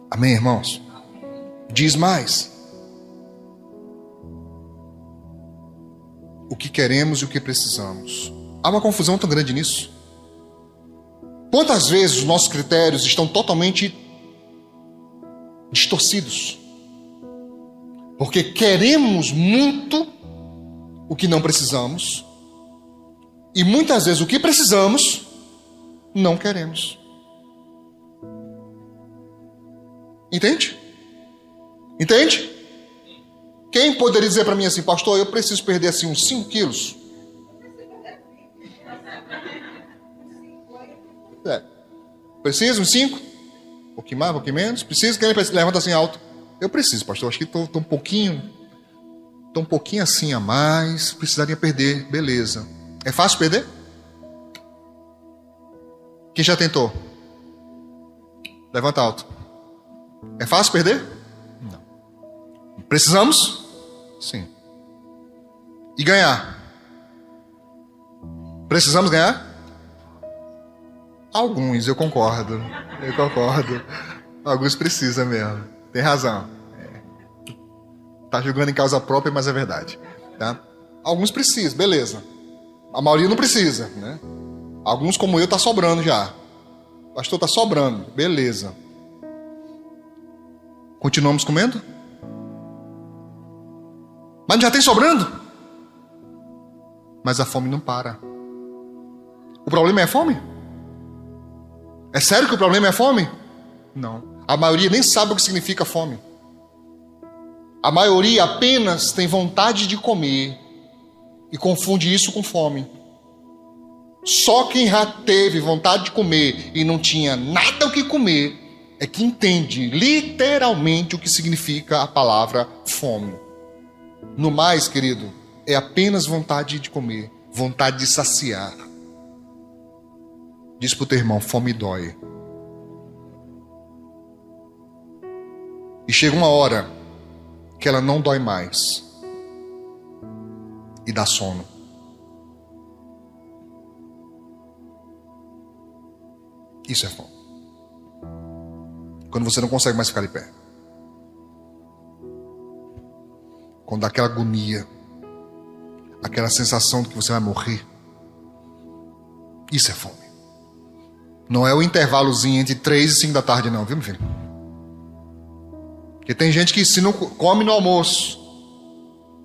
Amém, irmãos? Diz mais. O que queremos e o que precisamos. Há uma confusão tão grande nisso. Quantas vezes os nossos critérios estão totalmente distorcidos? Porque queremos muito o que não precisamos E muitas vezes o que precisamos, não queremos. Entende? Entende? Quem poderia dizer para mim assim, pastor, eu preciso perder assim uns 5 quilos? Preciso uns 5? Um pouquinho mais, um pouquinho menos? Preciso? Quem levanta assim alto? Eu preciso, pastor, acho que estou um pouquinho assim a mais, precisaria perder, beleza. É fácil perder? Quem já tentou? Levanta alto. É fácil perder? Não. Precisamos? Sim. E ganhar? Precisamos ganhar? Alguns, eu concordo. Alguns precisam mesmo. Tem razão. Tá jogando em causa própria, mas é verdade. Tá? Alguns precisam, beleza. A maioria não precisa, né? Alguns, como eu, tá sobrando já. Pastor, tá sobrando. Beleza. Continuamos comendo? Mas já tem sobrando? Mas a fome não para. O problema é a fome? É sério que o problema é a fome? Não. A maioria nem sabe o que significa fome. A maioria apenas tem vontade de comer e confunde isso com fome. Só quem já teve vontade de comer e não tinha nada o que comer é que entende literalmente o que significa a palavra fome. No mais, querido, é apenas vontade de comer, vontade de saciar. Diz pro teu irmão, fome dói. E chega uma hora que ela não dói mais e dá sono. Isso é fome. Quando você não consegue mais ficar de pé. Quando dá aquela agonia, aquela sensação de que você vai morrer. Isso é fome. Não é o intervalozinho entre 3 e 5 da tarde não, viu, meu filho? Porque tem gente que se não come no almoço,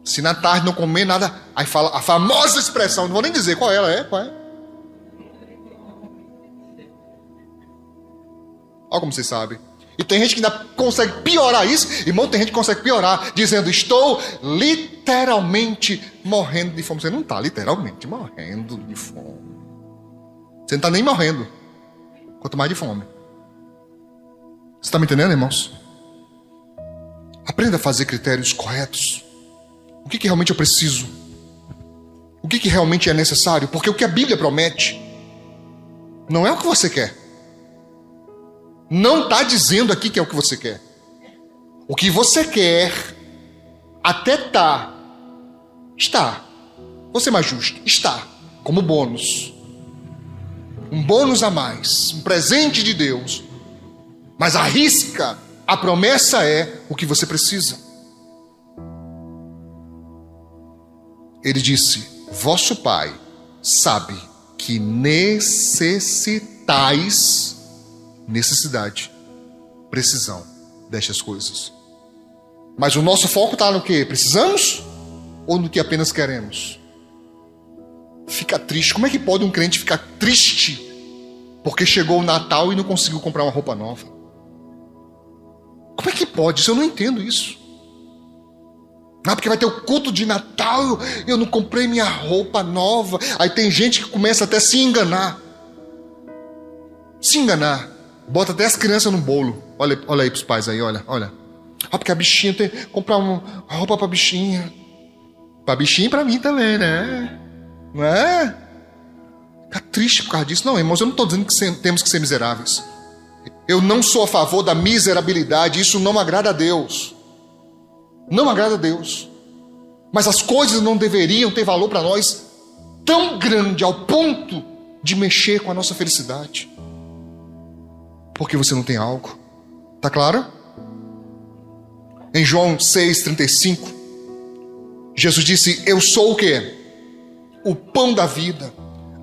se na tarde não comer nada, aí fala a famosa expressão, não vou nem dizer qual ela é, qual é? Olha como você sabe. E tem gente que ainda consegue piorar isso. Irmão, tem gente que consegue piorar dizendo, estou literalmente morrendo de fome. Você não está literalmente morrendo de fome. Você não está nem morrendo. Quanto mais de fome. Você está me entendendo, irmãos? Aprenda a fazer critérios corretos. O que realmente eu preciso? O que realmente é necessário? Porque o que a Bíblia promete não é o que você quer. Não está dizendo aqui que é o que você quer. O que você quer até está. Vou ser mais justo. Está como bônus. Um bônus a mais. Um presente de Deus. Mas arrisca. A promessa é o que você precisa. Ele disse, vosso Pai sabe que necessidade, precisão destas coisas. Mas o nosso foco está no que? Precisamos? Ou no que apenas queremos? Fica triste. Como é que pode um crente ficar triste porque chegou o Natal e não conseguiu comprar uma roupa nova? Como é que pode? Eu não entendo isso. Ah, porque vai ter o culto de Natal, eu não comprei minha roupa nova. Aí tem gente que começa até a se enganar. Se enganar. Bota até as crianças no bolo. Olha aí pros pais aí, olha. Ah, porque a bichinha tem que comprar uma roupa pra bichinha. Pra bichinha e pra mim também, né? Não é? Fica triste por causa disso. Não, irmãos, eu não estou dizendo que temos que ser miseráveis. Eu não sou a favor da miserabilidade. Isso não agrada a Deus. Não agrada a Deus. Mas as coisas não deveriam ter valor para nós tão grande ao ponto de mexer com a nossa felicidade. Porque você não tem algo. Tá claro? Em João 6,35, Jesus disse, eu sou o quê? O pão da vida.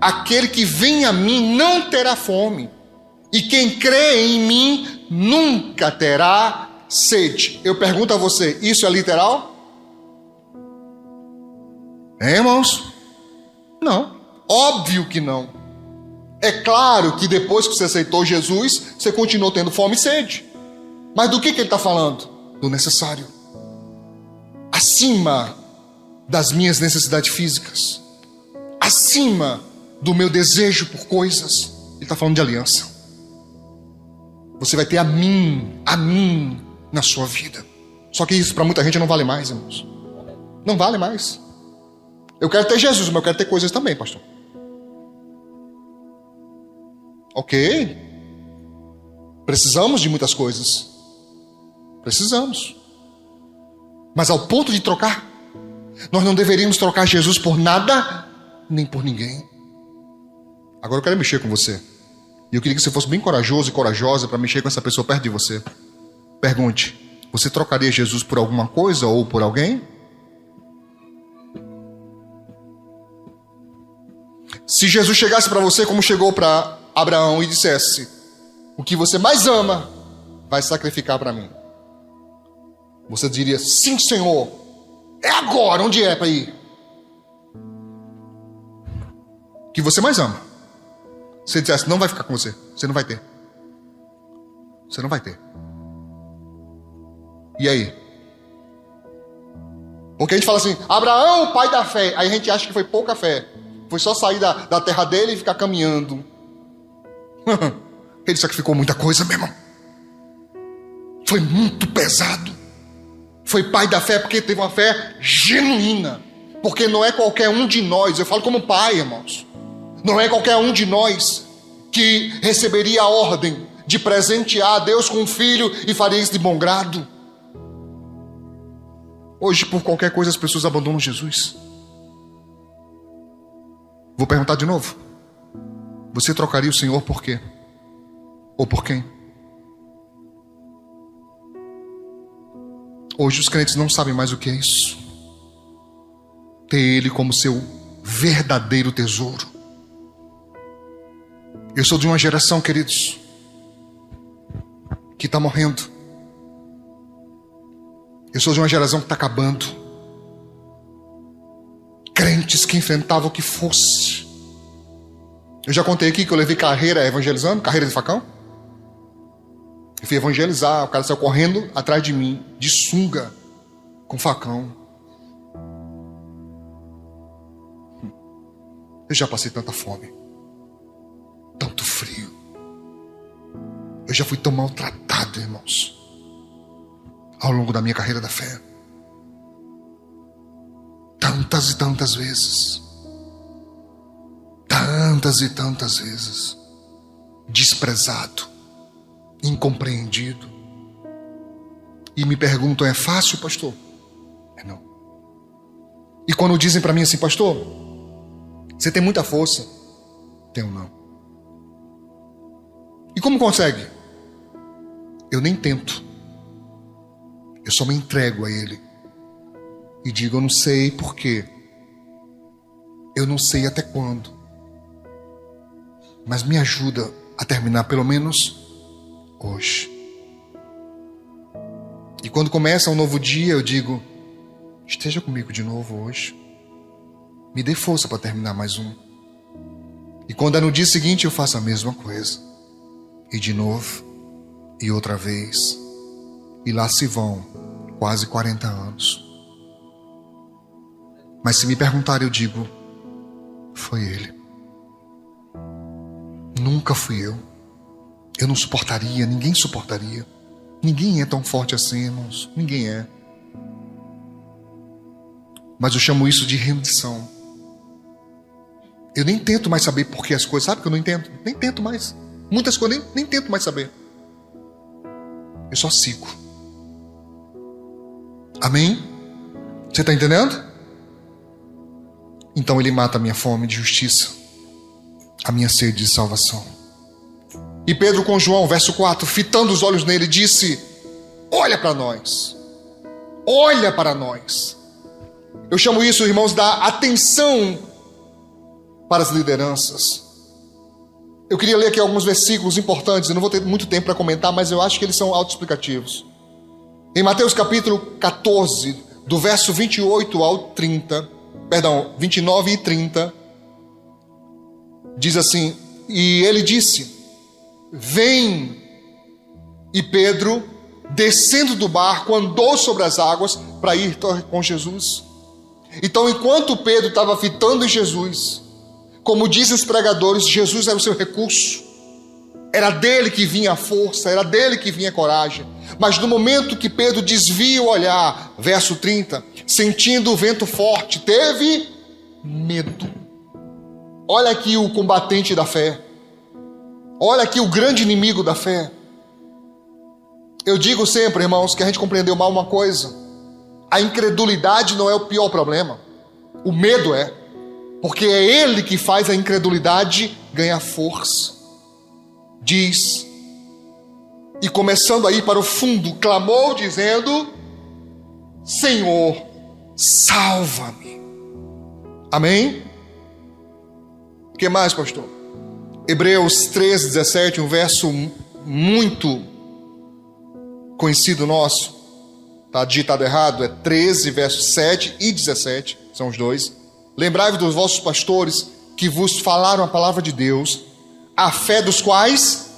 Aquele que vem a mim não terá fome. E quem crê em mim nunca terá sede. Eu pergunto a você, isso é literal? É, irmãos? Não. Óbvio que não. É claro que depois que você aceitou Jesus, você continuou tendo fome e sede. Mas do que ele está falando? Do necessário. Acima das minhas necessidades físicas. Acima do meu desejo por coisas. Ele está falando de aliança. Você vai ter a mim na sua vida. Só que isso para muita gente não vale mais, irmãos. Não vale mais. Eu quero ter Jesus, mas eu quero ter coisas também, pastor. Ok. Precisamos de muitas coisas. Precisamos. Mas ao ponto de trocar, nós não deveríamos trocar Jesus por nada, nem por ninguém. Agora eu quero mexer com você. E eu queria que você fosse bem corajoso e corajosa para mexer com essa pessoa perto de você. Pergunte: você trocaria Jesus por alguma coisa ou por alguém? Se Jesus chegasse para você como chegou para Abraão e dissesse: o que você mais ama vai sacrificar para mim, você diria: sim, Senhor, é agora. Onde é para ir? O que você mais ama. Se ele dissesse: não vai ficar com você, você não vai ter. Você não vai ter. E aí? Porque a gente fala assim: Abraão, pai da fé. Aí a gente acha que foi pouca fé. Foi só sair da terra dele e ficar caminhando. Ele sacrificou muita coisa, meu irmão. Foi muito pesado. Foi pai da fé porque teve uma fé genuína. Porque não é qualquer um de nós, eu falo como pai, irmãos, não é qualquer um de nós que receberia a ordem de presentear a Deus com um filho e faria isso de bom grado. Hoje, por qualquer coisa, as pessoas abandonam Jesus. Vou perguntar de novo: você trocaria o Senhor por quê? Ou por quem? Hoje os crentes não sabem mais o que é isso. Ter Ele como seu verdadeiro tesouro. Eu sou de uma geração, queridos, que está morrendo. Eu sou de uma geração que está acabando. Crentes que enfrentavam o que fosse. Eu já contei aqui que eu levei carreira evangelizando, carreira de facão. Eu fui evangelizar, o cara saiu correndo atrás de mim, de sunga, com facão. Eu já passei tanta fome, tanto frio. Eu já fui tão maltratado, irmãos, ao longo da minha carreira da fé. Tantas e tantas vezes. Tantas e tantas vezes. Desprezado, incompreendido. E me perguntam: é fácil, pastor? É não. E quando dizem para mim assim: pastor, você tem muita força. Tenho não. E como consegue? Eu nem tento. Eu só me entrego a Ele. E digo: eu não sei por quê. Eu não sei até quando. Mas me ajuda a terminar pelo menos hoje. E quando começa um novo dia, eu digo: esteja comigo de novo hoje. Me dê força para terminar mais um. E quando é no dia seguinte, eu faço a mesma coisa. E de novo, e outra vez. E lá se vão quase 40 anos. Mas se me perguntarem, eu digo: foi Ele. Nunca fui eu. Eu não suportaria, ninguém suportaria. Ninguém é tão forte assim, irmãos. Ninguém é. Mas eu chamo isso de rendição. Eu nem tento mais saber por que as coisas. Sabe que eu não entendo? Nem tento mais. Muitas coisas nem tento mais saber. Eu só sigo. Amém? Você está entendendo? Então Ele mata a minha fome de justiça, a minha sede de salvação. E Pedro com João, verso 4, fitando os olhos nele, disse: olha para nós. Olha para nós. Eu chamo isso, irmãos, da atenção para as lideranças. Eu queria ler aqui alguns versículos importantes. Eu não vou ter muito tempo para comentar, mas eu acho que eles são autoexplicativos. Em Mateus capítulo 14, do verso 28 ao 30, 29 e 30, Diz assim: e ele disse: vem. E Pedro, descendo do barco, andou sobre as águas para ir com Jesus. Então, enquanto Pedro estava fitando em Jesus, como dizem os pregadores, Jesus era o seu recurso. Era dele que vinha a força, era dele que vinha a coragem. Mas no momento que Pedro desvia o olhar, verso 30, sentindo o vento forte, teve medo. Olha aqui o combatente da fé. Olha aqui o grande inimigo da fé. Eu digo sempre, irmãos, que a gente compreendeu mal uma coisa. A incredulidade não é o pior problema. O medo é. Porque é ele que faz a incredulidade ganhar força. Diz, e começando a ir para o fundo, clamou dizendo: Senhor, salva-me. Amém? O que mais, pastor? Hebreus 13:17, um verso muito conhecido nosso. Está digitado errado, é 13, versos 7 e 17, são os dois. Lembrai-vos dos vossos pastores que vos falaram a palavra de Deus, a fé dos quais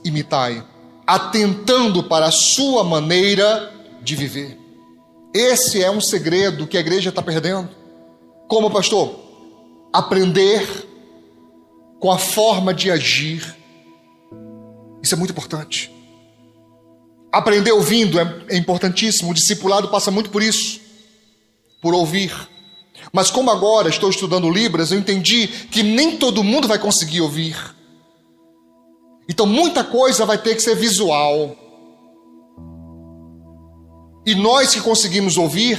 imitai, atentando para a sua maneira de viver. Esse é um segredo que a igreja está perdendo. Como, pastor? Aprender com a forma de agir. Isso é muito importante. Aprender ouvindo é importantíssimo. O discipulado passa muito por isso, por ouvir. Mas como agora estou estudando Libras, eu entendi que nem todo mundo vai conseguir ouvir. Então muita coisa vai ter que ser visual. E nós que conseguimos ouvir,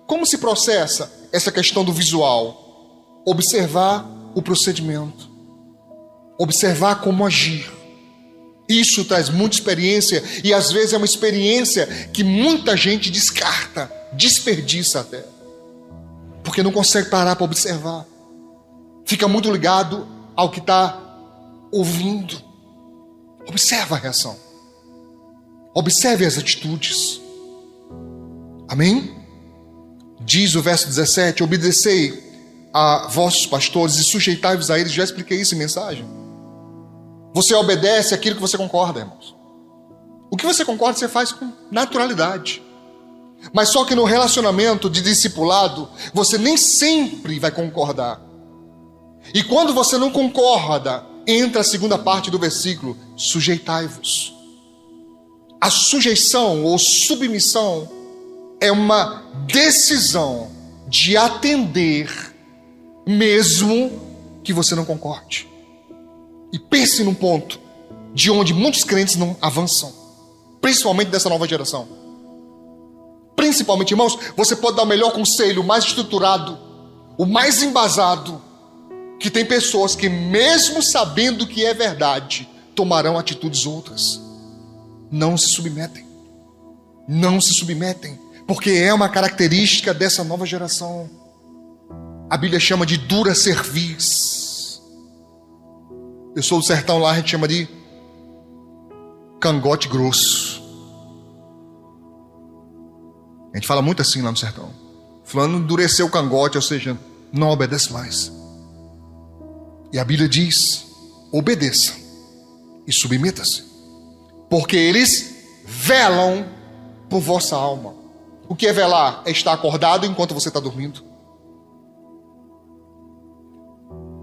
como se processa essa questão do visual? Observar o procedimento. Observar como agir. Isso traz muita experiência, e às vezes é uma experiência que muita gente descarta, desperdiça até. Porque não consegue parar para observar. Fica muito ligado ao que está ouvindo. Observa a reação. Observe as atitudes. Amém? Diz o verso 17: obedecei a vossos pastores e sujeitai-vos a eles. Já expliquei isso em mensagem. Você obedece aquilo que você concorda, irmãos. O que você concorda, você faz com naturalidade. Mas só que no relacionamento de discipulado, você nem sempre vai concordar. E quando você não concorda, entra a segunda parte do versículo: sujeitai-vos. A sujeição ou submissão é uma decisão de atender, mesmo que você não concorde. E pense num ponto de onde muitos crentes não avançam, principalmente dessa nova geração. Principalmente, irmãos, você pode dar o melhor conselho, o mais estruturado, o mais embasado, que tem pessoas que, mesmo sabendo que é verdade, tomarão atitudes outras. Não se submetem. Não se submetem, porque é uma característica dessa nova geração. A Bíblia chama de dura cerviz. Eu sou do sertão, lá a gente chama de cangote grosso. A gente fala muito assim lá no sertão. Fulano endureceu o cangote, ou seja, não obedece mais. E a Bíblia diz: obedeça e submeta-se, porque eles velam por vossa alma. O que é velar? É estar acordado enquanto você está dormindo.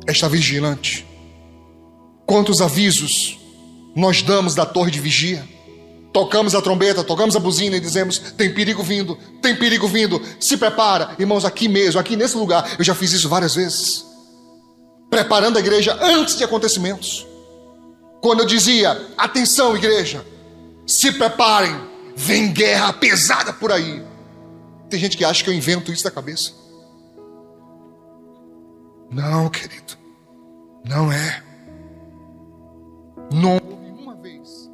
É estar vigilante. Quantos avisos nós damos da torre de vigia? Tocamos a trombeta, tocamos a buzina e dizemos: tem perigo vindo, tem perigo vindo, se prepara. Irmãos, aqui mesmo, aqui nesse lugar, eu já fiz isso várias vezes, preparando a igreja antes de acontecimentos. Quando eu dizia: atenção igreja, se preparem, vem guerra pesada por aí. Tem gente que acha que eu invento isso da cabeça. Não, querido, não é. Não houve uma vez.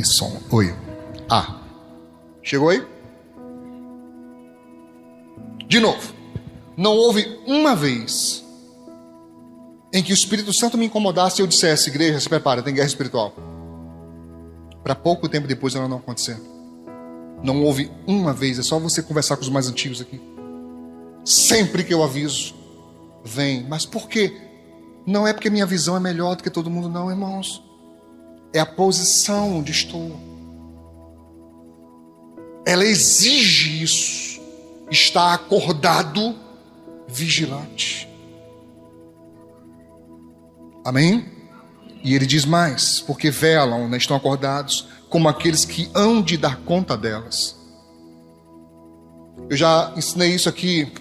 Som. Oi. Chegou aí? De novo. Não houve uma vez em que o Espírito Santo me incomodasse e eu dissesse: igreja, se prepara, tem guerra espiritual. Para pouco tempo depois ela não acontecer. Não houve uma vez, é só você conversar com os mais antigos aqui. Sempre que eu aviso, vem. Mas por quê? Não é porque minha visão é melhor do que todo mundo, não, irmãos. É a posição onde estou. Ela exige isso. Está acordado, vigilante. Amém? E ele diz mais: porque velam, né, estão acordados, como aqueles que hão de dar conta delas. Eu já ensinei isso aqui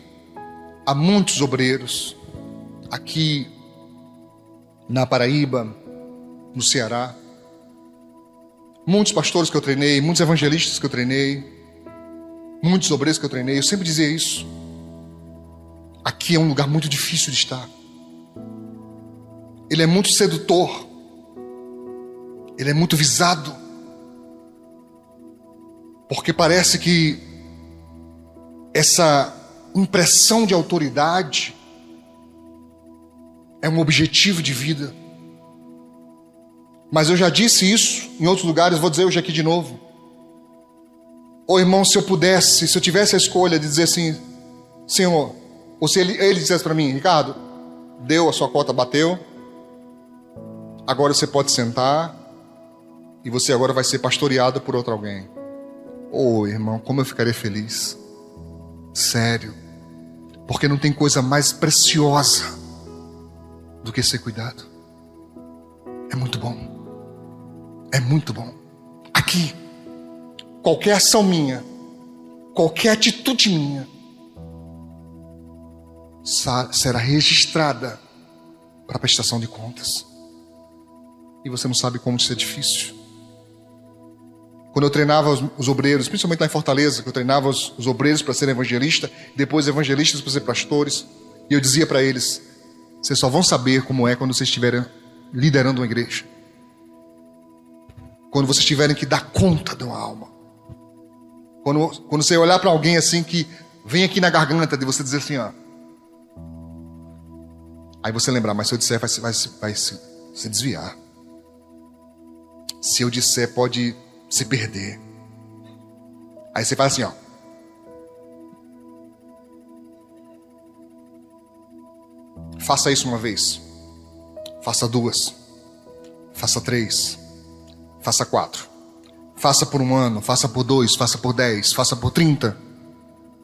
a muitos obreiros, aqui na Paraíba, no Ceará. Muitos pastores que eu treinei, muitos evangelistas que eu treinei, muitos obreiros que eu treinei, eu sempre dizia isso. Aqui é um lugar muito difícil de estar. Ele é muito sedutor. Ele é muito visado. Porque parece que essa impressão de autoridade é um objetivo de vida. Mas eu já disse isso em outros lugares, vou dizer hoje aqui de novo. Ô irmão, se eu pudesse, se eu tivesse a escolha de dizer assim: Senhor, ou se ele dissesse para mim: Ricardo, deu a sua cota, bateu, agora você pode sentar e você agora vai ser pastoreado por outro alguém. Ô irmão, como eu ficaria feliz. Sério. Porque não tem coisa mais preciosa do que ser cuidado. É muito bom. É muito bom. Aqui, qualquer ação minha, qualquer atitude minha, será registrada para prestação de contas. E você não sabe como isso é difícil. Quando eu treinava os obreiros, principalmente lá em Fortaleza, que eu treinava os obreiros para serem evangelistas, depois evangelistas para ser pastores, e eu dizia para eles: vocês só vão saber como é quando vocês estiverem liderando uma igreja. Quando vocês tiverem que dar conta de uma alma. Quando você olhar para alguém assim que vem aqui na garganta de você dizer assim, ó. Aí você lembrar: mas se eu disser vai se desviar. Se eu disser pode se perder. Aí você faz assim, ó. Faça isso uma vez. Faça duas. Faça 3. Faça 4. Faça por 1 ano. Faça por 2. Faça por 10. Faça por 30.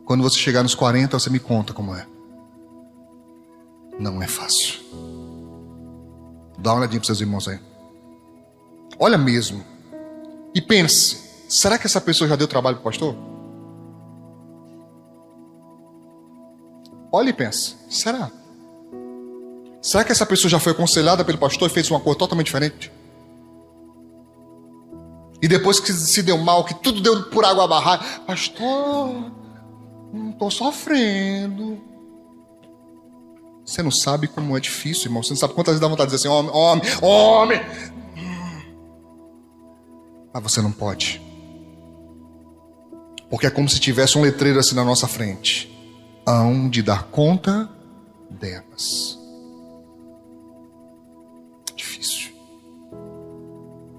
Quando você chegar nos 40, você me conta como é. Não é fácil. Dá uma olhadinha para seus irmãos aí. Olha mesmo. E pense: será que essa pessoa já deu trabalho para o pastor? Olha e pense: será? Será que essa pessoa já foi aconselhada pelo pastor e fez uma coisa totalmente diferente? E depois que se deu mal, que tudo deu por água abarrada: pastor, não estou sofrendo. Você não sabe como é difícil, irmão. Você não sabe quantas vezes dá vontade de dizer assim: homem. Mas você não pode. Porque é como se tivesse um letreiro assim na nossa frente: hão de dar conta delas. Difícil.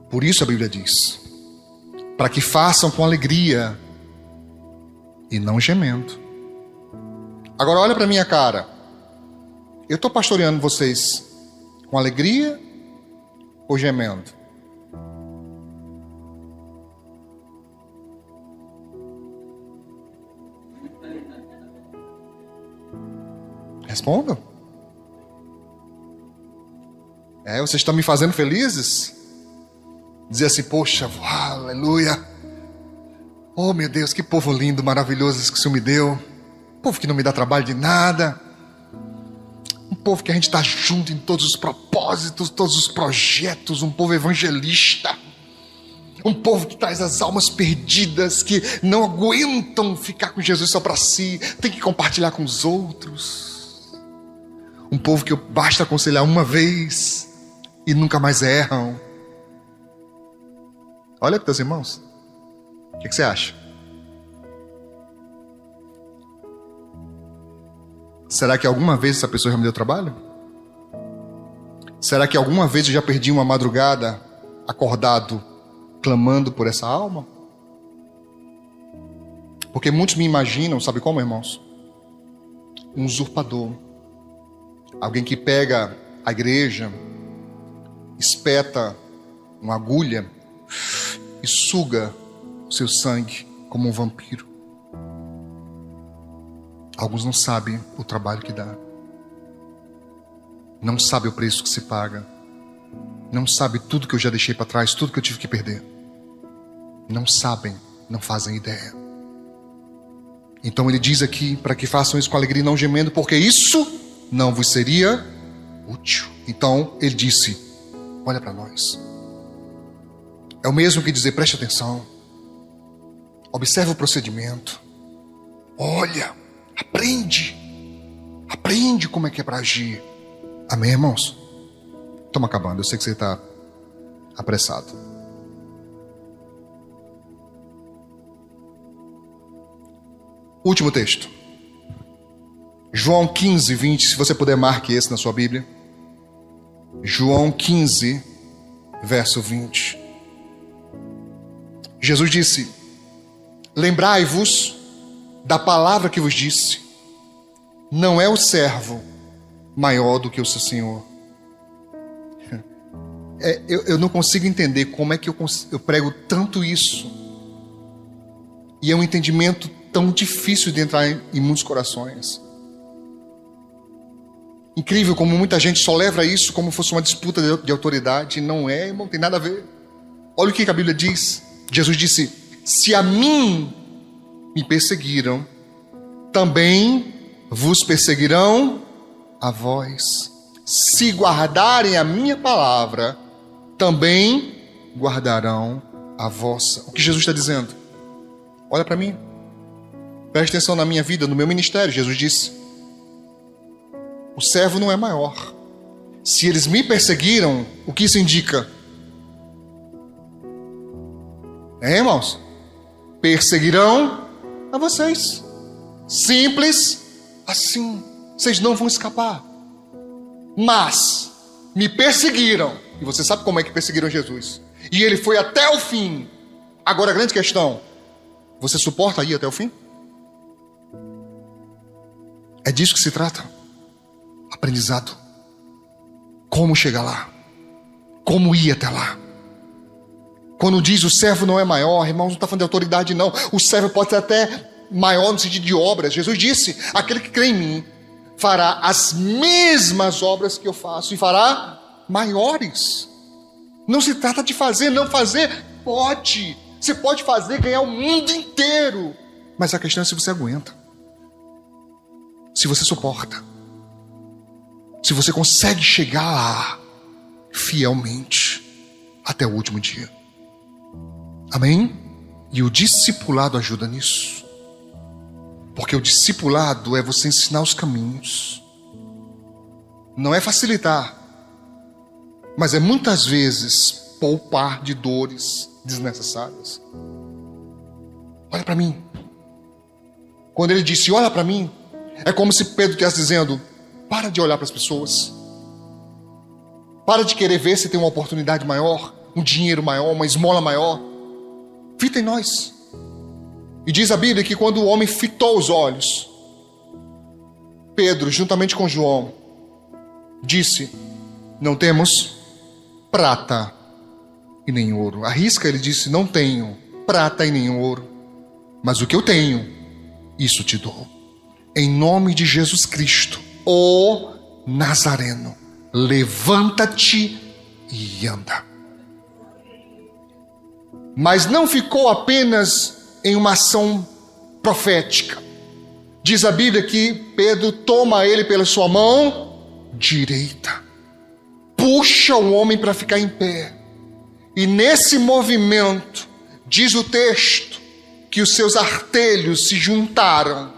Por isso a Bíblia diz: para que façam com alegria e não gemendo. Agora olha para minha cara. Eu estou pastoreando vocês com alegria ou gemendo? Respondam. Vocês estão me fazendo felizes? Dizer assim: poxa, aleluia. Oh meu Deus, que povo lindo, maravilhoso que o Senhor me deu. Povo que não me dá trabalho de nada. Um povo que a gente está junto em todos os propósitos, todos os projetos. Um povo evangelista. Um povo que traz as almas perdidas, que não aguentam ficar com Jesus só para si, tem que compartilhar com os outros. Um povo que basta aconselhar uma vez e nunca mais erram. Olha para os teus irmãos. O que você acha? Será que alguma vez essa pessoa já me deu trabalho? Será que alguma vez eu já perdi uma madrugada acordado, clamando por essa alma? Porque muitos me imaginam, sabe como, irmãos? Um usurpador. Alguém que pega a igreja, espeta uma agulha e suga o seu sangue como um vampiro. Alguns não sabem o trabalho que dá. Não sabem o preço que se paga. Não sabem tudo que eu já deixei para trás, tudo que eu tive que perder. Não sabem, não fazem ideia. Então ele diz aqui para que façam isso com alegria e não gemendo, porque isso não vos seria útil. Então ele disse: olha para nós. É o mesmo que dizer: preste atenção, observe o procedimento, olha, aprende como é que é para agir. Amém, irmãos? Estamos acabando, eu sei que você está apressado. Último texto, João 15, 20. Se você puder, marque esse na sua Bíblia. João 15, verso 20. Jesus disse: lembrai-vos da palavra que vos disse, não é o servo maior do que o seu senhor. Eu não consigo entender como é que eu prego tanto isso, e é um entendimento tão difícil de entrar em muitos corações. Incrível como muita gente só leva isso como fosse uma disputa de autoridade. Não é, irmão, tem nada a ver. Olha o que a Bíblia diz. Jesus disse: se a mim me perseguiram, também vos perseguirão a vós. Se guardarem a minha palavra, também guardarão a vossa. O que Jesus está dizendo? Olha para mim. Preste atenção na minha vida, no meu ministério. Jesus disse: o servo não é maior. Se eles me perseguiram, o que isso indica? Irmãos? Perseguirão a vocês. Simples assim. Vocês não vão escapar. Mas me perseguiram. E você sabe como é que perseguiram Jesus. E ele foi até o fim. Agora a grande questão: você suporta ir até o fim? É disso que se trata. Aprendizado. Como chegar lá? Como ir até lá? Quando diz o servo não é maior, irmãos, não está falando de autoridade não. O servo pode ser até maior no sentido de obras. Jesus disse: aquele que crê em mim fará as mesmas obras que eu faço, e fará maiores. Não se trata de fazer, não fazer. Pode. Você pode fazer, ganhar o mundo inteiro. Mas a questão é se você aguenta. Se você suporta. Se você consegue chegar lá fielmente até o último dia. Amém? E o discipulado ajuda nisso. Porque o discipulado é você ensinar os caminhos. Não é facilitar, mas é muitas vezes poupar de dores desnecessárias. Olha para mim. Quando ele disse olha para mim, é como se Pedro estivesse dizendo: para de olhar para as pessoas. Para de querer ver se tem uma oportunidade maior, um dinheiro maior, uma esmola maior. Fita em nós. E diz a Bíblia que quando o homem fitou os olhos, Pedro, juntamente com João, disse: não temos prata e nem ouro. Arrisca, ele disse: não tenho prata e nem ouro, mas o que eu tenho, isso te dou. Em nome de Jesus Cristo, o Nazareno, levanta-te e anda. Mas não ficou apenas em uma ação profética. Diz a Bíblia que Pedro toma ele pela sua mão direita, puxa o homem para ficar em pé, e nesse movimento, diz o texto, que os seus artelhos se juntaram.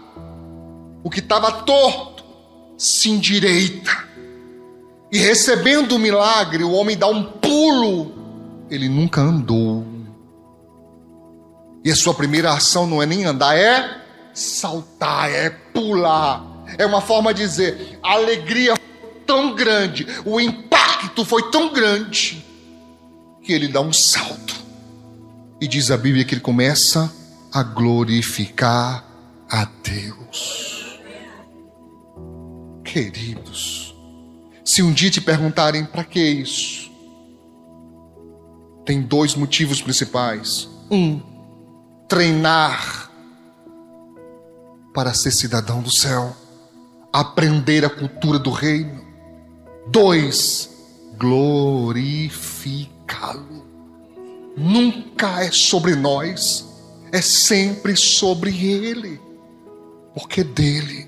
O que estava torto se endireita, e recebendo o milagre, o homem dá um pulo. Ele nunca andou. E a sua primeira ação não é nem andar, é saltar, é pular. É uma forma de dizer: a alegria foi tão grande, o impacto impacto foi tão grande que ele dá um salto. E diz a Bíblia que ele começa a glorificar a Deus. Queridos, se um dia te perguntarem para que isso, tem dois motivos principais. Treinar para ser cidadão do céu, aprender a cultura do reino. 2, glorificá-lo. Nunca é sobre nós, é sempre sobre Ele, porque dele,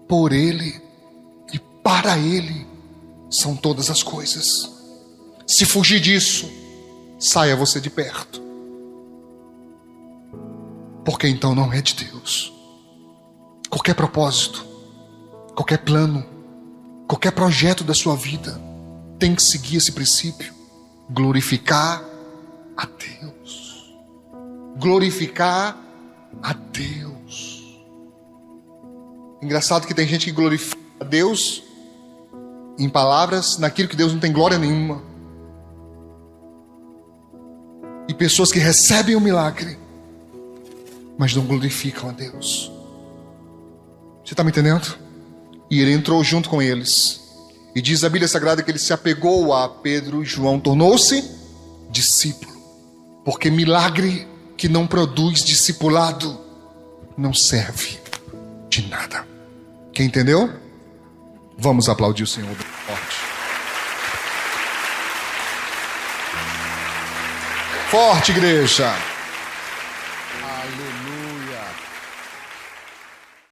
por Ele e para Ele são todas as coisas. Se fugir disso, saia você de perto, porque então não é de Deus. Qualquer propósito, qualquer plano, qualquer projeto da sua vida tem que seguir esse princípio: glorificar a Deus. Glorificar a Deus. Engraçado que tem gente que glorifica a Deus em palavras naquilo que Deus não tem glória nenhuma. E pessoas que recebem o milagre, mas não glorificam a Deus. Você está me entendendo? E ele entrou junto com eles. E diz a Bíblia Sagrada que ele se apegou a Pedro e João, tornou-se discípulo. Porque milagre que não produz discipulado não serve de nada. Quem entendeu? Vamos aplaudir o Senhor bem forte. Forte, igreja.